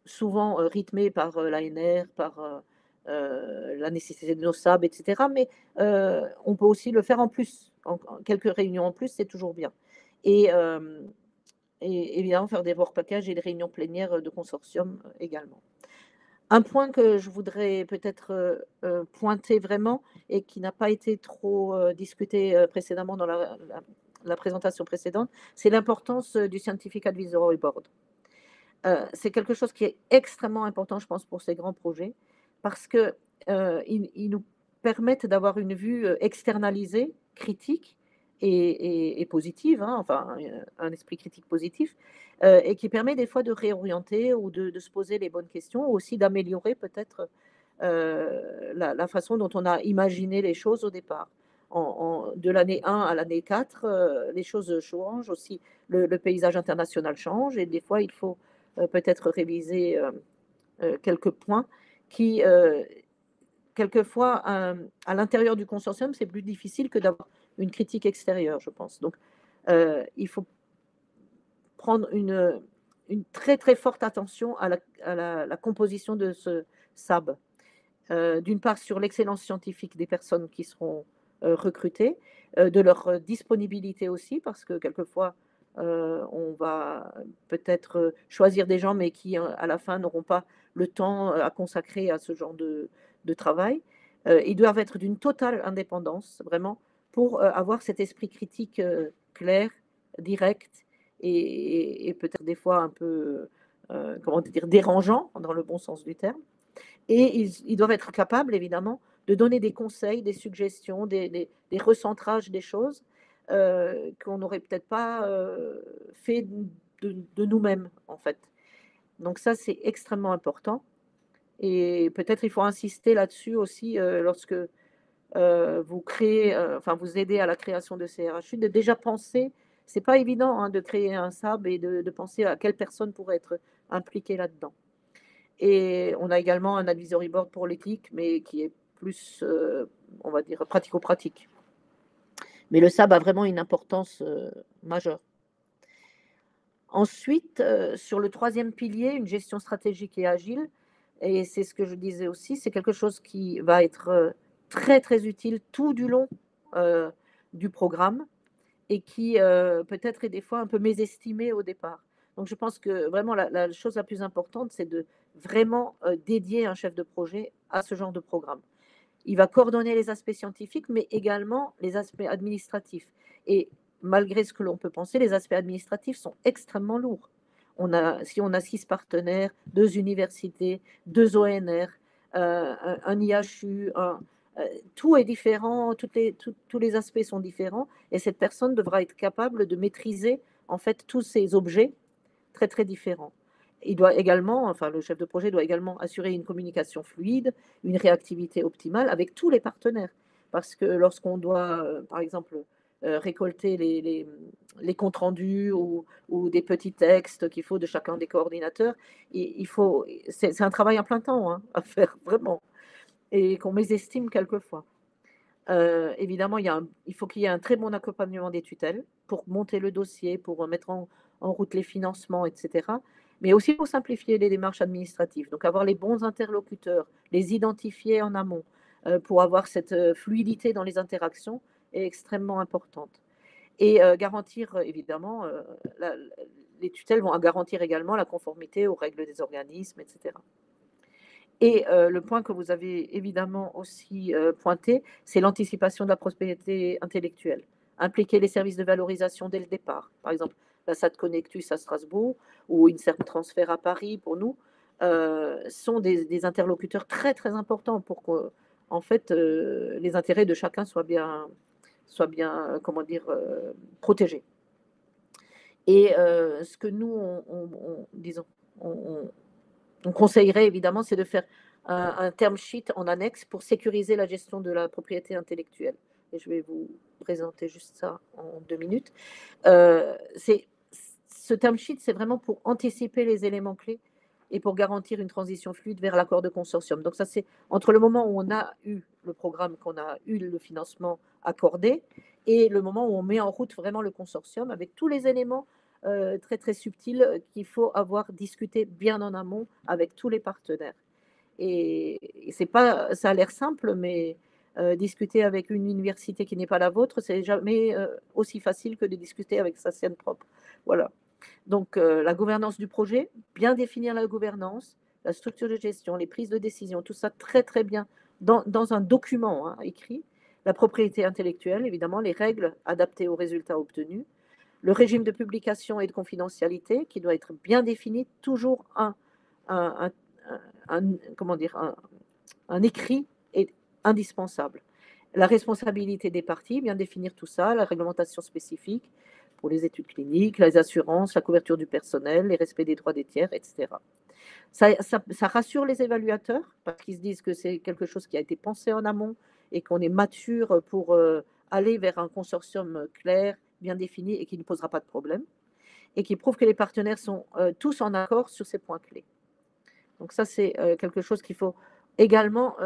souvent rythmé par l'ANR, par la nécessité de nos SAB, etc. Mais on peut aussi le faire en plus. Quelques réunions en plus, c'est toujours bien. Et évidemment, faire des work packages et des réunions plénières de consortium également. Un point que je voudrais peut-être pointer vraiment et qui n'a pas été trop discuté précédemment dans la présentation précédente, c'est l'importance du Scientific Advisory Board. C'est quelque chose qui est extrêmement important, je pense, pour ces grands projets, parce qu'ils nous permettent d'avoir une vue externalisée, critique et positive, hein, enfin un esprit critique positif, et qui permet des fois de réorienter ou de se poser les bonnes questions, ou aussi d'améliorer peut-être la façon dont on a imaginé les choses au départ. De l'année 1 à l'année 4, les choses changent aussi, le paysage international change, et des fois il faut peut-être réviser quelques points qui, quelquefois, à l'intérieur du consortium, c'est plus difficile que d'avoir une critique extérieure, je pense. Donc, il faut prendre une très très forte attention à la composition de ce SAB. D'une part, sur l'excellence scientifique des personnes qui seront recrutées, de leur disponibilité aussi, parce que quelquefois, on va peut-être choisir des gens, mais qui, à la fin, n'auront pas le temps à consacrer à ce genre de travail. Ils doivent être d'une totale indépendance, vraiment, pour avoir cet esprit critique clair, direct et peut-être des fois un peu, comment dire, dérangeant, dans le bon sens du terme. Et ils doivent être capables, évidemment, de donner des conseils, des suggestions, des recentrages des choses qu'on n'aurait peut-être pas fait de nous-mêmes, en fait. Donc ça, c'est extrêmement important. Et peut-être il faut insister là-dessus aussi lorsque vous créez, enfin vous aidez à la création de CRHU, de déjà penser, c'est pas évident hein, de créer un SAB et de penser à quelle personne pourrait être impliquée là-dedans. Et on a également un advisory board pour l'éthique, mais qui est plus, on va dire, pratico-pratique. Mais le SAB a vraiment une importance majeure. Ensuite, sur le troisième pilier, une gestion stratégique et agile, et c'est ce que je disais aussi, c'est quelque chose qui va être très, très utile tout du long du programme et qui peut-être est des fois un peu mésestimé au départ. Donc je pense que vraiment la chose la plus importante, c'est de vraiment dédier un chef de projet à ce genre de programme. Il va coordonner les aspects scientifiques, mais également les aspects administratifs. Et malgré ce que l'on peut penser, les aspects administratifs sont extrêmement lourds. Si on a 6 partenaires, 2 universités, 2 ONR, un IHU, tout est différent, tous les aspects sont différents, et cette personne devra être capable de maîtriser en fait tous ces objets très très différents. Il doit également, enfin le chef de projet doit également assurer une communication fluide, une réactivité optimale avec tous les partenaires. Parce que lorsqu'on doit, par exemple, récolter les comptes rendus ou des petits textes qu'il faut de chacun des coordinateurs, c'est un travail à plein temps hein, à faire, vraiment, et qu'on mésestime quelquefois. Évidemment, il faut qu'il y ait un très bon accompagnement des tutelles pour monter le dossier, pour mettre en route les financements, etc. Mais aussi pour simplifier les démarches administratives. Donc, avoir les bons interlocuteurs, les identifier en amont, pour avoir cette fluidité dans les interactions est extrêmement importante. Et garantir, évidemment, les tutelles vont garantir également la conformité aux règles des organismes, etc. Et le point que vous avez évidemment aussi pointé, c'est l'anticipation de la prospérité intellectuelle. Impliquer les services de valorisation dès le départ. Par exemple, la SAT Connectus à Strasbourg ou INSERM Transfert à Paris, pour nous, sont des interlocuteurs très, très importants pour que, en fait, les intérêts de chacun soient bien comment dire, protégés. Et ce que nous, on conseillerait évidemment, c'est de faire un term sheet en annexe pour sécuriser la gestion de la propriété intellectuelle. Et je vais vous présenter juste ça en 2 minutes. Ce term sheet, c'est vraiment pour anticiper les éléments clés et pour garantir une transition fluide vers l'accord de consortium. Donc ça, c'est entre le moment où on a eu le programme, qu'on a eu le financement accordé, et le moment où on met en route vraiment le consortium avec tous les éléments très très subtil qu'il faut avoir discuté bien en amont avec tous les partenaires. Et c'est pas, ça a l'air simple, mais discuter avec une université qui n'est pas la vôtre, c'est jamais aussi facile que de discuter avec sa sienne propre. Voilà. Donc la gouvernance du projet, bien définir la gouvernance, la structure de gestion, les prises de décision, tout ça très très bien dans un document hein, écrit, La propriété intellectuelle, évidemment, les règles adaptées aux résultats obtenus, le régime de publication et de confidentialité qui doit être bien défini, toujours comment dire, un écrit est indispensable. La responsabilité des parties, bien définir tout ça, la réglementation spécifique pour les études cliniques, les assurances, la couverture du personnel, les respects des droits des tiers, etc. Ça rassure les évaluateurs parce qu'ils se disent que c'est quelque chose qui a été pensé en amont et qu'on est mature pour aller vers un consortium clair, bien défini et qui ne posera pas de problème, et qui prouve que les partenaires sont tous en accord sur ces points clés. Donc ça, c'est quelque chose qu'il faut également,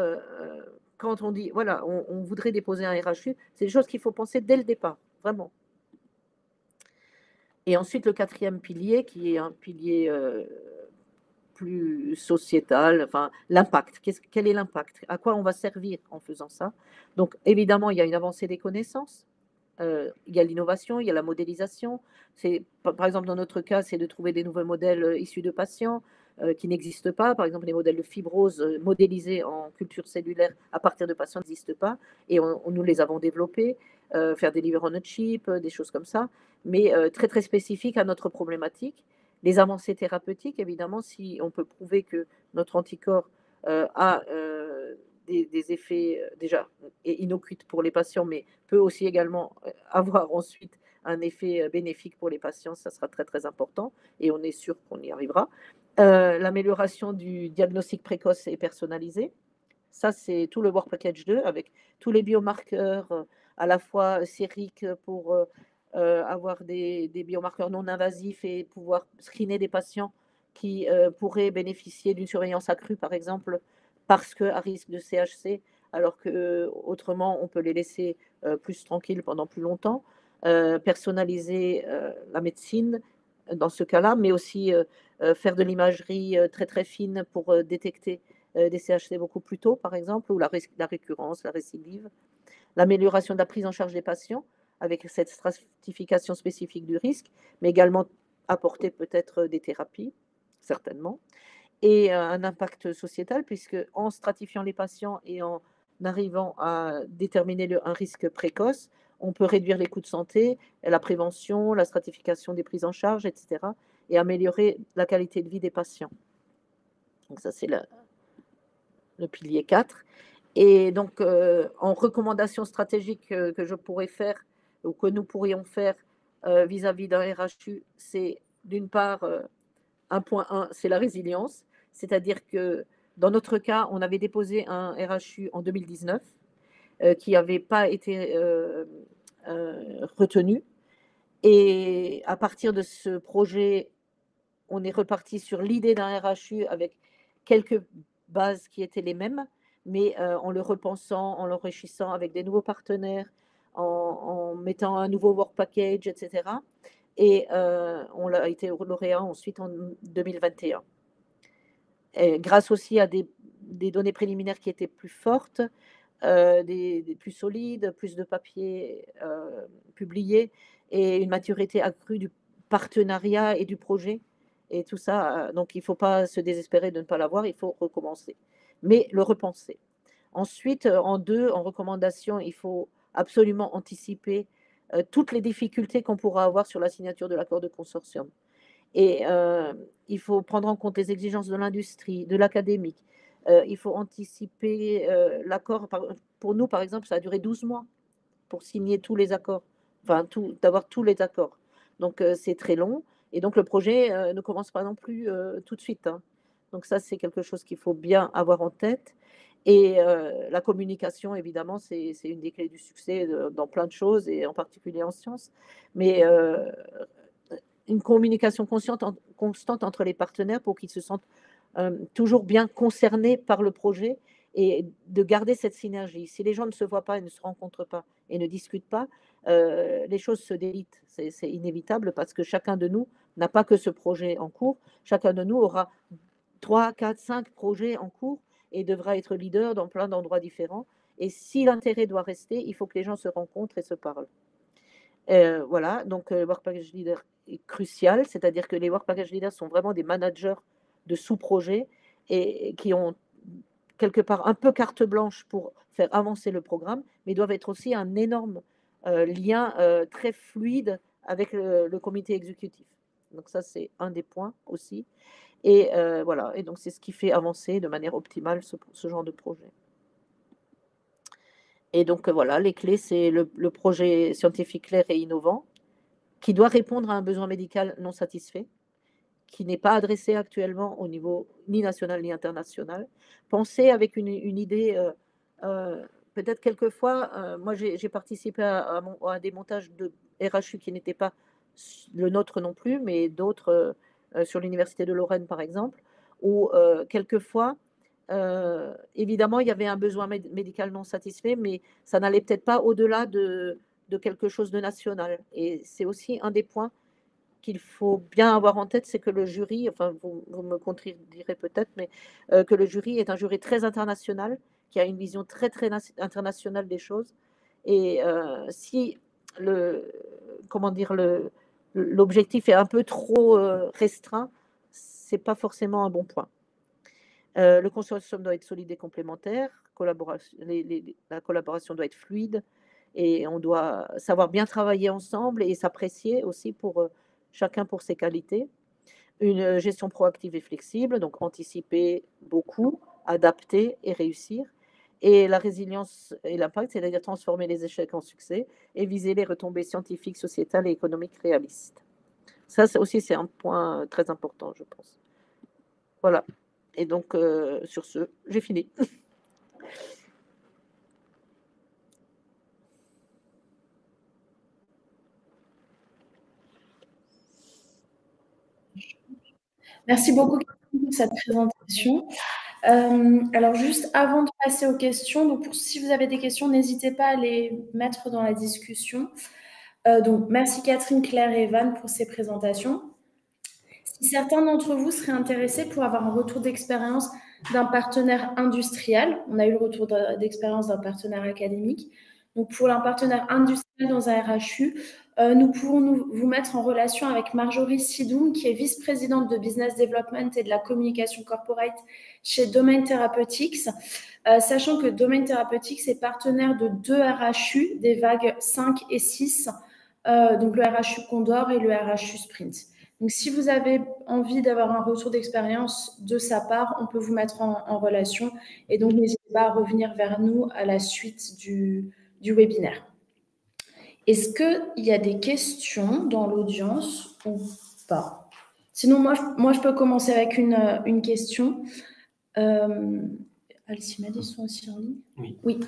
quand on dit, voilà, on voudrait déposer un RHU, c'est des choses qu'il faut penser dès le départ, vraiment. Et ensuite, le quatrième pilier, qui est un pilier plus sociétal, enfin l'impact. Quel est l'impact? À quoi on va servir en faisant ça? Donc évidemment, il y a une avancée des connaissances, il y a l'innovation, il y a la modélisation. Par exemple, dans notre cas, c'est de trouver des nouveaux modèles issus de patients qui n'existent pas. Par exemple, les modèles de fibrose modélisés en culture cellulaire à partir de patients n'existent pas et nous les avons développés. Faire des liver on a chip, des choses comme ça, mais très très spécifiques à notre problématique. Les avancées thérapeutiques, évidemment, si on peut prouver que notre anticorps a des effets déjà innocuits pour les patients, mais peut aussi également avoir ensuite un effet bénéfique pour les patients, ça sera très très important et on est sûr qu'on y arrivera. L'amélioration du diagnostic précoce et personnalisé, ça c'est tout le Work Package 2 avec tous les biomarqueurs à la fois sériques pour avoir des biomarqueurs non invasifs et pouvoir screener des patients qui pourraient bénéficier d'une surveillance accrue, par exemple, parce qu'à risque de CHC, alors qu'autrement, on peut les laisser plus tranquilles pendant plus longtemps. Personnaliser la médecine dans ce cas-là, mais aussi faire de l'imagerie très très fine pour détecter des CHC beaucoup plus tôt, par exemple, ou la récurrence, la récidive. L'amélioration de la prise en charge des patients avec cette stratification spécifique du risque, mais également apporter peut-être des thérapies, certainement, et un impact sociétal, puisque en stratifiant les patients et en arrivant à déterminer un risque précoce, on peut réduire les coûts de santé, la prévention, la stratification des prises en charge, etc., et améliorer la qualité de vie des patients. Donc ça, c'est le pilier 4. Et donc, en recommandation stratégique que je pourrais faire ou que nous pourrions faire vis-à-vis d'un RHU, c'est d'une part, 1.1, c'est la résilience, c'est-à-dire que dans notre cas, on avait déposé un RHU en 2019 qui n'avait pas été retenu. Et à partir de ce projet, on est reparti sur l'idée d'un RHU avec quelques bases qui étaient les mêmes, mais en le repensant, en l'enrichissant avec des nouveaux partenaires, en mettant un nouveau work package, etc. Et on a été lauréat ensuite en 2021. Et grâce aussi à des données préliminaires qui étaient plus fortes, des plus solides, plus de papiers publiés et une maturité accrue du partenariat et du projet. Et tout ça, donc il ne faut pas se désespérer de ne pas l'avoir, il faut recommencer, mais le repenser. Ensuite, en recommandation, il faut absolument anticiper toutes les difficultés qu'on pourra avoir sur la signature de l'accord de consortium. Et il faut prendre en compte les exigences de l'industrie, de l'académique. Il faut anticiper l'accord. Pour nous, par exemple, ça a duré 12 mois pour signer tous les accords, enfin, d'avoir tous les accords. Donc, c'est très long. Et donc, le projet ne commence pas non plus tout de suite. Hein. Donc, ça, c'est quelque chose qu'il faut bien avoir en tête. Et la communication, évidemment, c'est une des clés du succès dans plein de choses, et en particulier en sciences. Mais une communication constante entre les partenaires pour qu'ils se sentent toujours bien concernés par le projet et de garder cette synergie. Si les gens ne se voient pas et ne se rencontrent pas et ne discutent pas, les choses se délitent. C'est inévitable parce que chacun de nous n'a pas que ce projet en cours. Chacun de nous aura 3, 4, 5 projets en cours et devra être leader dans plein d'endroits différents. Et si l'intérêt doit rester, il faut que les gens se rencontrent et se parlent. Voilà, donc le Work Package Leader est crucial, c'est-à-dire que les Work Package Leaders sont vraiment des managers de sous-projets et qui ont quelque part un peu carte blanche pour faire avancer le programme, mais doivent être aussi un énorme lien très fluide avec le comité exécutif. Donc ça, c'est un des points aussi. Et voilà, et donc c'est ce qui fait avancer de manière optimale ce genre de projet. Et donc voilà, les clés, c'est le projet scientifique clair et innovant, qui doit répondre à un besoin médical non satisfait, qui n'est pas adressé actuellement au niveau ni national ni international. Pensez avec une idée, peut-être quelquefois, moi j'ai participé à des montages de RHU qui n'étaient pas le nôtre non plus, mais d'autres sur l'université de Lorraine par exemple, où quelquefois, évidemment, il y avait un besoin médical non satisfait, mais ça n'allait peut-être pas au-delà de quelque chose de national. Et c'est aussi un des points qu'il faut bien avoir en tête, c'est que le jury, enfin vous me contredirez peut-être, mais que le jury est un jury très international, qui a une vision très internationale des choses. Et si comment dire, l'objectif est un peu trop restreint, c'est pas forcément un bon point. Le consortium doit être solide et complémentaire, la collaboration doit être fluide, et on doit savoir bien travailler ensemble et s'apprécier aussi pour chacun pour ses qualités. Une gestion proactive et flexible, donc anticiper beaucoup, adapter et réussir. Et la résilience et l'impact, c'est-à-dire transformer les échecs en succès et viser les retombées scientifiques, sociétales et économiques réalistes. Ça aussi, c'est un point très important, je pense. Voilà. Et donc, sur ce, j'ai fini. Merci beaucoup pour cette présentation. Alors, juste avant de passer aux questions, donc si vous avez des questions, n'hésitez pas à les mettre dans la discussion. Donc, merci Catherine, Claire et Evan pour ces présentations. Si certains d'entre vous seraient intéressés pour avoir un retour d'expérience d'un partenaire industriel, on a eu le retour d'expérience d'un partenaire académique. Donc, pour un partenaire industriel dans un RHU, nous pouvons vous mettre en relation avec Marjorie Sidoum, qui est vice-présidente de Business Development et de la communication corporate chez Domain Therapeutics, sachant que Domain Therapeutics est partenaire de 2 RHU, des vagues 5 et 6, donc le RHU Condor et le RHU Sprint. Donc, si vous avez envie d'avoir un retour d'expérience de sa part, on peut vous mettre en relation. Et donc, n'hésitez pas à revenir vers nous à la suite du webinaire. Est-ce qu'il y a des questions dans l'audience ou pas? Sinon, moi, je peux commencer avec une question. Alcimade, ils sont aussi en ligne? Oui.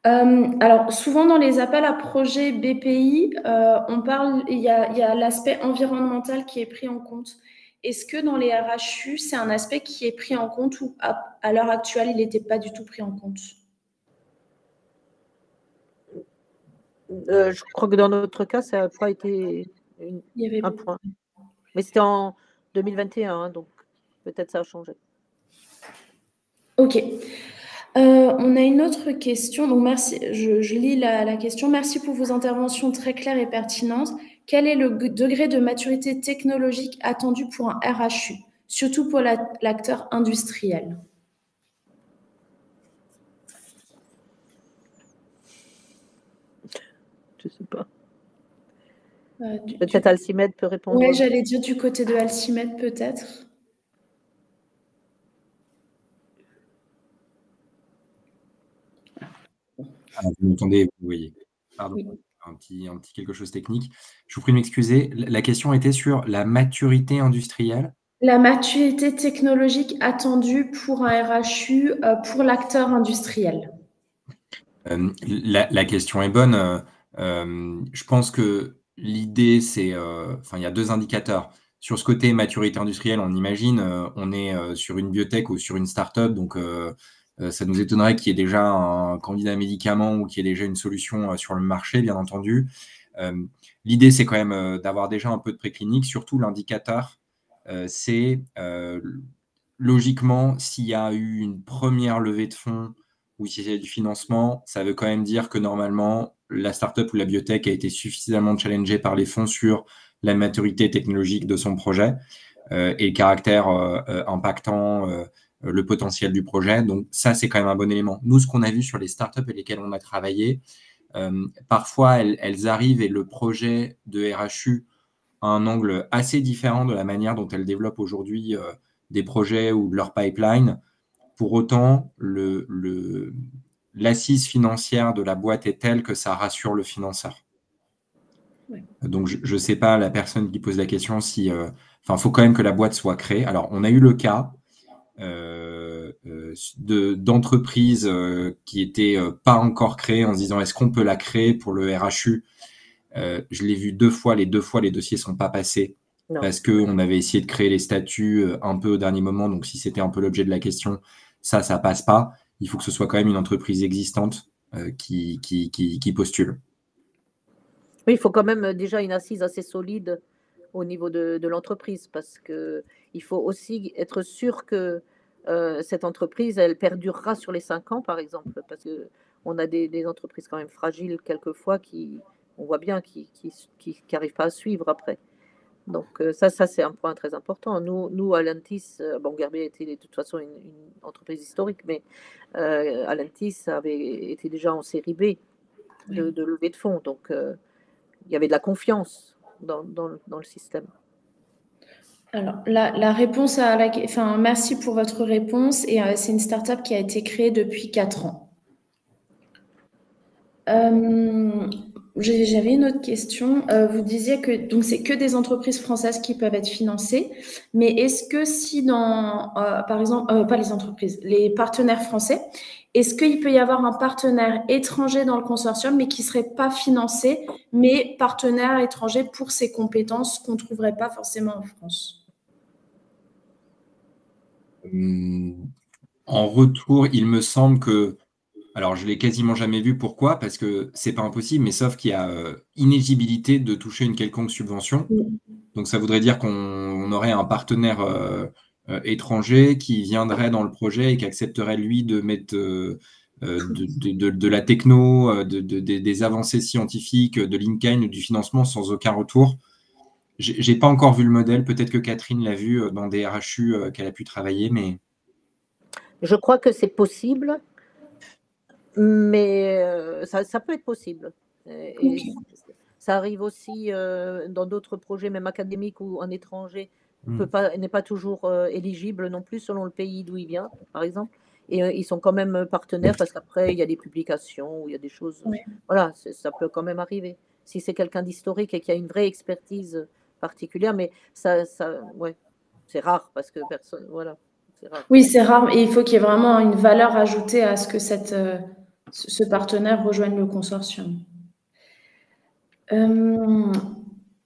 Alors, souvent dans les appels à projets BPI, il y a l'aspect environnemental qui est pris en compte. Est-ce que dans les RHU, c'est un aspect qui est pris en compte ou à l'heure actuelle, il n'était pas du tout pris en compte? Je crois que dans notre cas, ça n'a pas été un point. Mais c'était en 2021, hein, donc peut-être ça a changé. Ok. On a une autre question. Donc, merci. Je lis la question. Merci pour vos interventions très claires et pertinentes. Quel est le degré de maturité technologique attendu pour un RHU, surtout pour l'acteur industriel? Je ne sais pas. Peut-être Alcimade peut répondre. Oui, j'allais dire du côté de Alcimade, peut-être. Vous m'entendez, vous voyez. Pardon, oui. un petit quelque chose technique. Je vous prie de m'excuser. La question était sur la maturité industrielle. La maturité technologique attendue pour un RHU, pour l'acteur industriel. La question est bonne. Je pense que l'idée, c'est, il y a 2 indicateurs. Sur ce côté maturité industrielle, on imagine, on est sur une biotech ou sur une start-up, donc ça nous étonnerait qu'il y ait déjà un candidat médicament ou qu'il y ait déjà une solution sur le marché, bien entendu. L'idée, c'est quand même d'avoir déjà un peu de préclinique. Surtout, l'indicateur, c'est logiquement, s'il y a eu une première levée de fonds ou s'il y a du financement, ça veut quand même dire que normalement, la startup ou la biotech a été suffisamment challengée par les fonds sur la maturité technologique de son projet et le caractère impactant le potentiel du projet. Donc ça, c'est quand même un bon élément. Nous, ce qu'on a vu sur les startups avec lesquelles on a travaillé, parfois, elles arrivent et le projet de RHU a un angle assez différent de la manière dont elles développent aujourd'hui des projets ou de leur pipeline. Pour autant, l'assise financière de la boîte est telle que ça rassure le financeur. Ouais. Donc, je ne sais pas, la personne qui pose la question, si, faut quand même que la boîte soit créée. Alors, on a eu le cas d'entreprises qui n'étaient pas encore créées en se disant est-ce qu'on peut la créer pour le RHU. Je l'ai vu 2 fois, les 2 fois, les dossiers ne sont pas passés Non. parce qu'on avait essayé de créer les statuts un peu au dernier moment. Donc, si c'était un peu l'objet de la question, ça ne passe pas. Il faut que ce soit quand même une entreprise existante qui postule. Oui, il faut quand même déjà une assise assez solide au niveau de l'entreprise parce qu'il faut aussi être sûr que cette entreprise, elle perdurera sur les 5 ans, par exemple, parce qu'on a des entreprises quand même fragiles quelquefois on voit bien, qui n'arrivent pas à suivre après. Donc ça c'est un point très important. Nous Allentis, Gerbier était de toute façon une entreprise historique, mais Allentis avait été déjà en série B de levée de fonds. Donc il y avait de la confiance dans le système. Alors, la réponse merci pour votre réponse. Et c'est une start-up qui a été créée depuis 4 ans. J'avais une autre question. Vous disiez que donc c'est que des entreprises françaises qui peuvent être financées, mais est-ce que si par exemple, pas les entreprises, les partenaires français, est-ce qu'il peut y avoir un partenaire étranger dans le consortium, mais qui ne serait pas financé, mais partenaire étranger pour ses compétences qu'on ne trouverait pas forcément en France? En retour, il me semble que, alors je l'ai quasiment jamais vu, pourquoi? Parce que c'est pas impossible, mais sauf qu'il y a inéligibilité de toucher une quelconque subvention. Donc ça voudrait dire qu'on aurait un partenaire étranger qui viendrait dans le projet et qui accepterait lui de mettre de la techno, des avancées scientifiques, de l'in-kind ou du financement sans aucun retour. J'ai pas encore vu le modèle, peut-être que Catherine l'a vu dans des RHU qu'elle a pu travailler, mais Je crois que c'est possible, mais ça peut être possible. Et ça arrive aussi dans d'autres projets, même académiques ou en étranger, n'est pas toujours éligible non plus selon le pays d'où il vient, par exemple. Et ils sont quand même partenaires parce qu'après, il y a des publications ou il y a des choses. Voilà, ça peut quand même arriver. Si c'est quelqu'un d'historique et qui a une vraie expertise particulière, mais ouais, c'est rare parce que personne. Voilà. Oui, c'est rare et il faut qu'il y ait vraiment une valeur ajoutée à ce que ce partenaire rejoigne le consortium.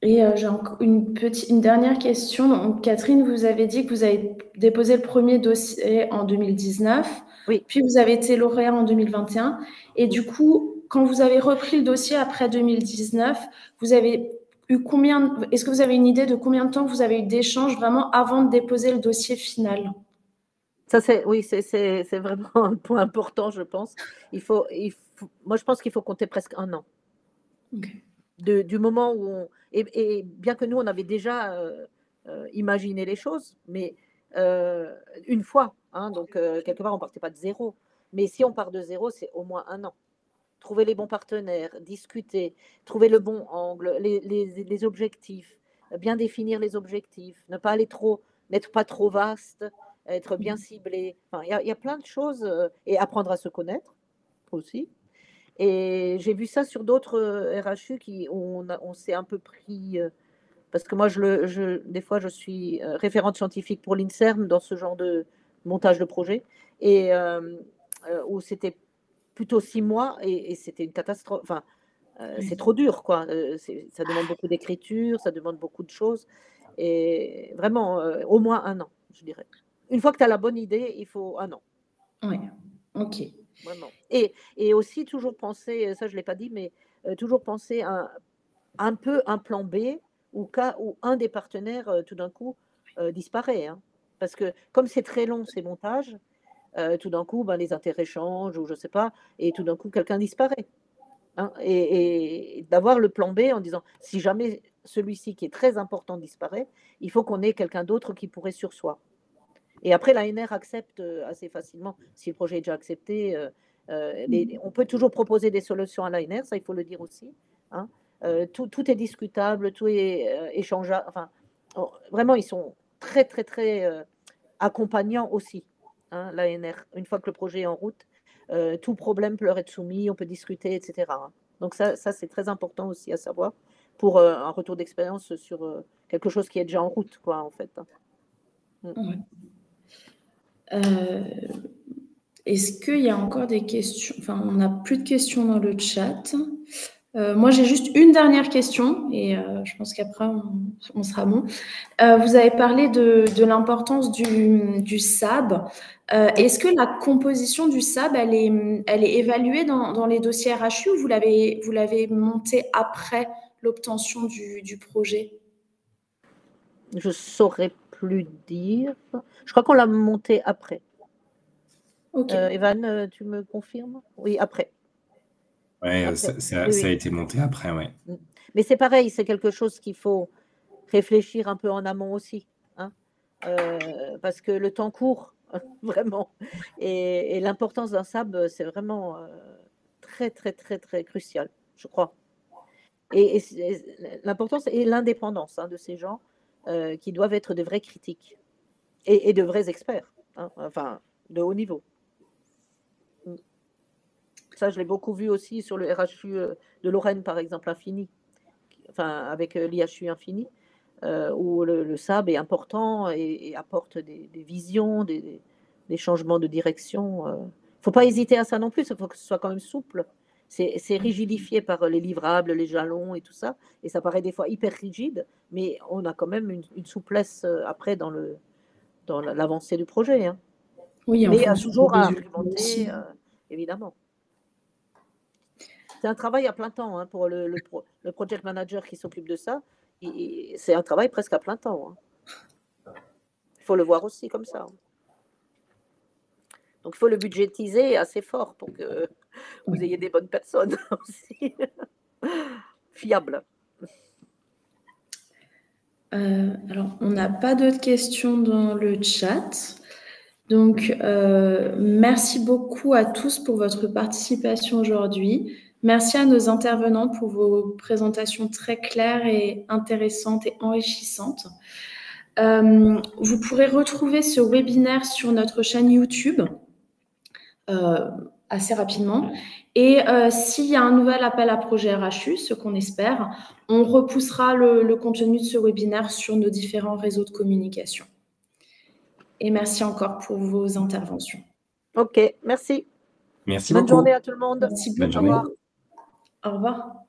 Et j'ai une dernière question. Donc, Catherine, vous avez dit que vous avez déposé le premier dossier en 2019, oui. Puis vous avez été lauréat en 2021. Et du coup, quand vous avez repris le dossier après 2019, vous avez eu est-ce que vous avez une idée de combien de temps vous avez eu d'échanges vraiment avant de déposer le dossier final? Oui, c'est vraiment un point important, je pense. Moi, je pense qu'il faut compter presque 1 an. Okay. Du moment où et bien que nous, on avait déjà imaginé les choses, mais une fois, hein, donc quelque part, on ne partait pas de zéro. Mais si on part de zéro, c'est au moins 1 an. Trouver les bons partenaires, discuter, trouver le bon angle, les objectifs, bien définir les objectifs, ne pas n'être pas trop vaste, être bien ciblé. Enfin, il y a plein de choses et apprendre à se connaître aussi. Et j'ai vu ça sur d'autres RHU où on s'est un peu pris, parce que moi, des fois, je suis référente scientifique pour l'INSERM dans ce genre de montage de projet, et où c'était plutôt 6 mois, et c'était une catastrophe. Enfin, c'est trop dur, quoi. Ça demande beaucoup d'écriture, ça demande beaucoup de choses, et vraiment, au moins 1 an, je dirais. Une fois que tu as la bonne idée, il faut 1 an. Oui, ok. Vraiment. Et aussi toujours penser, ça je ne l'ai pas dit, mais toujours penser un peu un plan B au cas où un des partenaires tout d'un coup disparaît. Hein. Parce que comme c'est très long ces montages, tout d'un coup les intérêts changent ou je ne sais pas, et tout d'un coup quelqu'un disparaît. Hein. Et d'avoir le plan B en disant si jamais celui-ci qui est très important disparaît, il faut qu'on ait quelqu'un d'autre qui pourrait surseoir. Et après, l'ANR accepte assez facilement, si le projet est déjà accepté. On peut toujours proposer des solutions à l'ANR, ça il faut le dire aussi. Hein. Tout est discutable, tout est échangeable. Enfin, vraiment, ils sont très, très, très accompagnants aussi, hein, l'ANR. Une fois que le projet est en route, tout problème peut leur être soumis, on peut discuter, etc. Hein. Donc ça c'est très important aussi à savoir pour un retour d'expérience sur quelque chose qui est déjà en route, quoi, en fait. Ouais. Est-ce qu'il y a encore des questions? Enfin, on n'a plus de questions dans le chat. Moi, j'ai juste une dernière question et je pense qu'après, on sera bon. Vous avez parlé de l'importance du SAB. Est-ce que la composition du SAB, elle est évaluée dans les dossiers RHU ou vous l'avez monté après l'obtention du projet? Je ne saurais plus dire. Je crois qu'on l'a monté après. Ok. Evan, tu me confirmes? Oui, après. Oui, Après. ça Oui. a été monté après, oui. Mais c'est pareil, c'est quelque chose qu'il faut réfléchir un peu en amont aussi. Hein, parce que le temps court, vraiment. Et l'importance d'un SAB, c'est vraiment très, très, très, très crucial, je crois. Et l'importance et l'indépendance, hein, de ces gens qui doivent être de vrais critiques et de vrais experts, hein, enfin, de haut niveau. Ça, je l'ai beaucoup vu aussi sur le RHU de Lorraine, par exemple, Infini, enfin, avec l'IHU Infini, où le SAB est important et apporte des visions, des changements de direction. Il ne faut pas hésiter à ça non plus, il faut que ce soit quand même souple. C'est rigidifié par les livrables, les jalons et tout ça, et ça paraît des fois hyper rigide, mais on a quand même une souplesse après dans l'avancée du projet. Hein. Oui, mais fonction toujours à des résultats implémenter, aussi. Évidemment. C'est un travail à plein temps, hein, pour le project manager qui s'occupe de ça. C'est un travail presque à plein temps. Hein. Il faut le voir aussi comme ça. Donc, il faut le budgétiser assez fort pour que vous ayez des bonnes personnes aussi. Fiables. Alors, on n'a pas d'autres questions dans le chat. Donc, merci beaucoup à tous pour votre participation aujourd'hui. Merci à nos intervenants pour vos présentations très claires et intéressantes et enrichissantes. Vous pourrez retrouver ce webinaire sur notre chaîne YouTube assez rapidement. Et s'il y a un nouvel appel à projet RHU, ce qu'on espère, on repoussera le contenu de ce webinaire sur nos différents réseaux de communication. Et merci encore pour vos interventions. Ok, merci. Merci Bonne beaucoup. journée à tout le monde. Merci Bonne beaucoup. journée. Au revoir.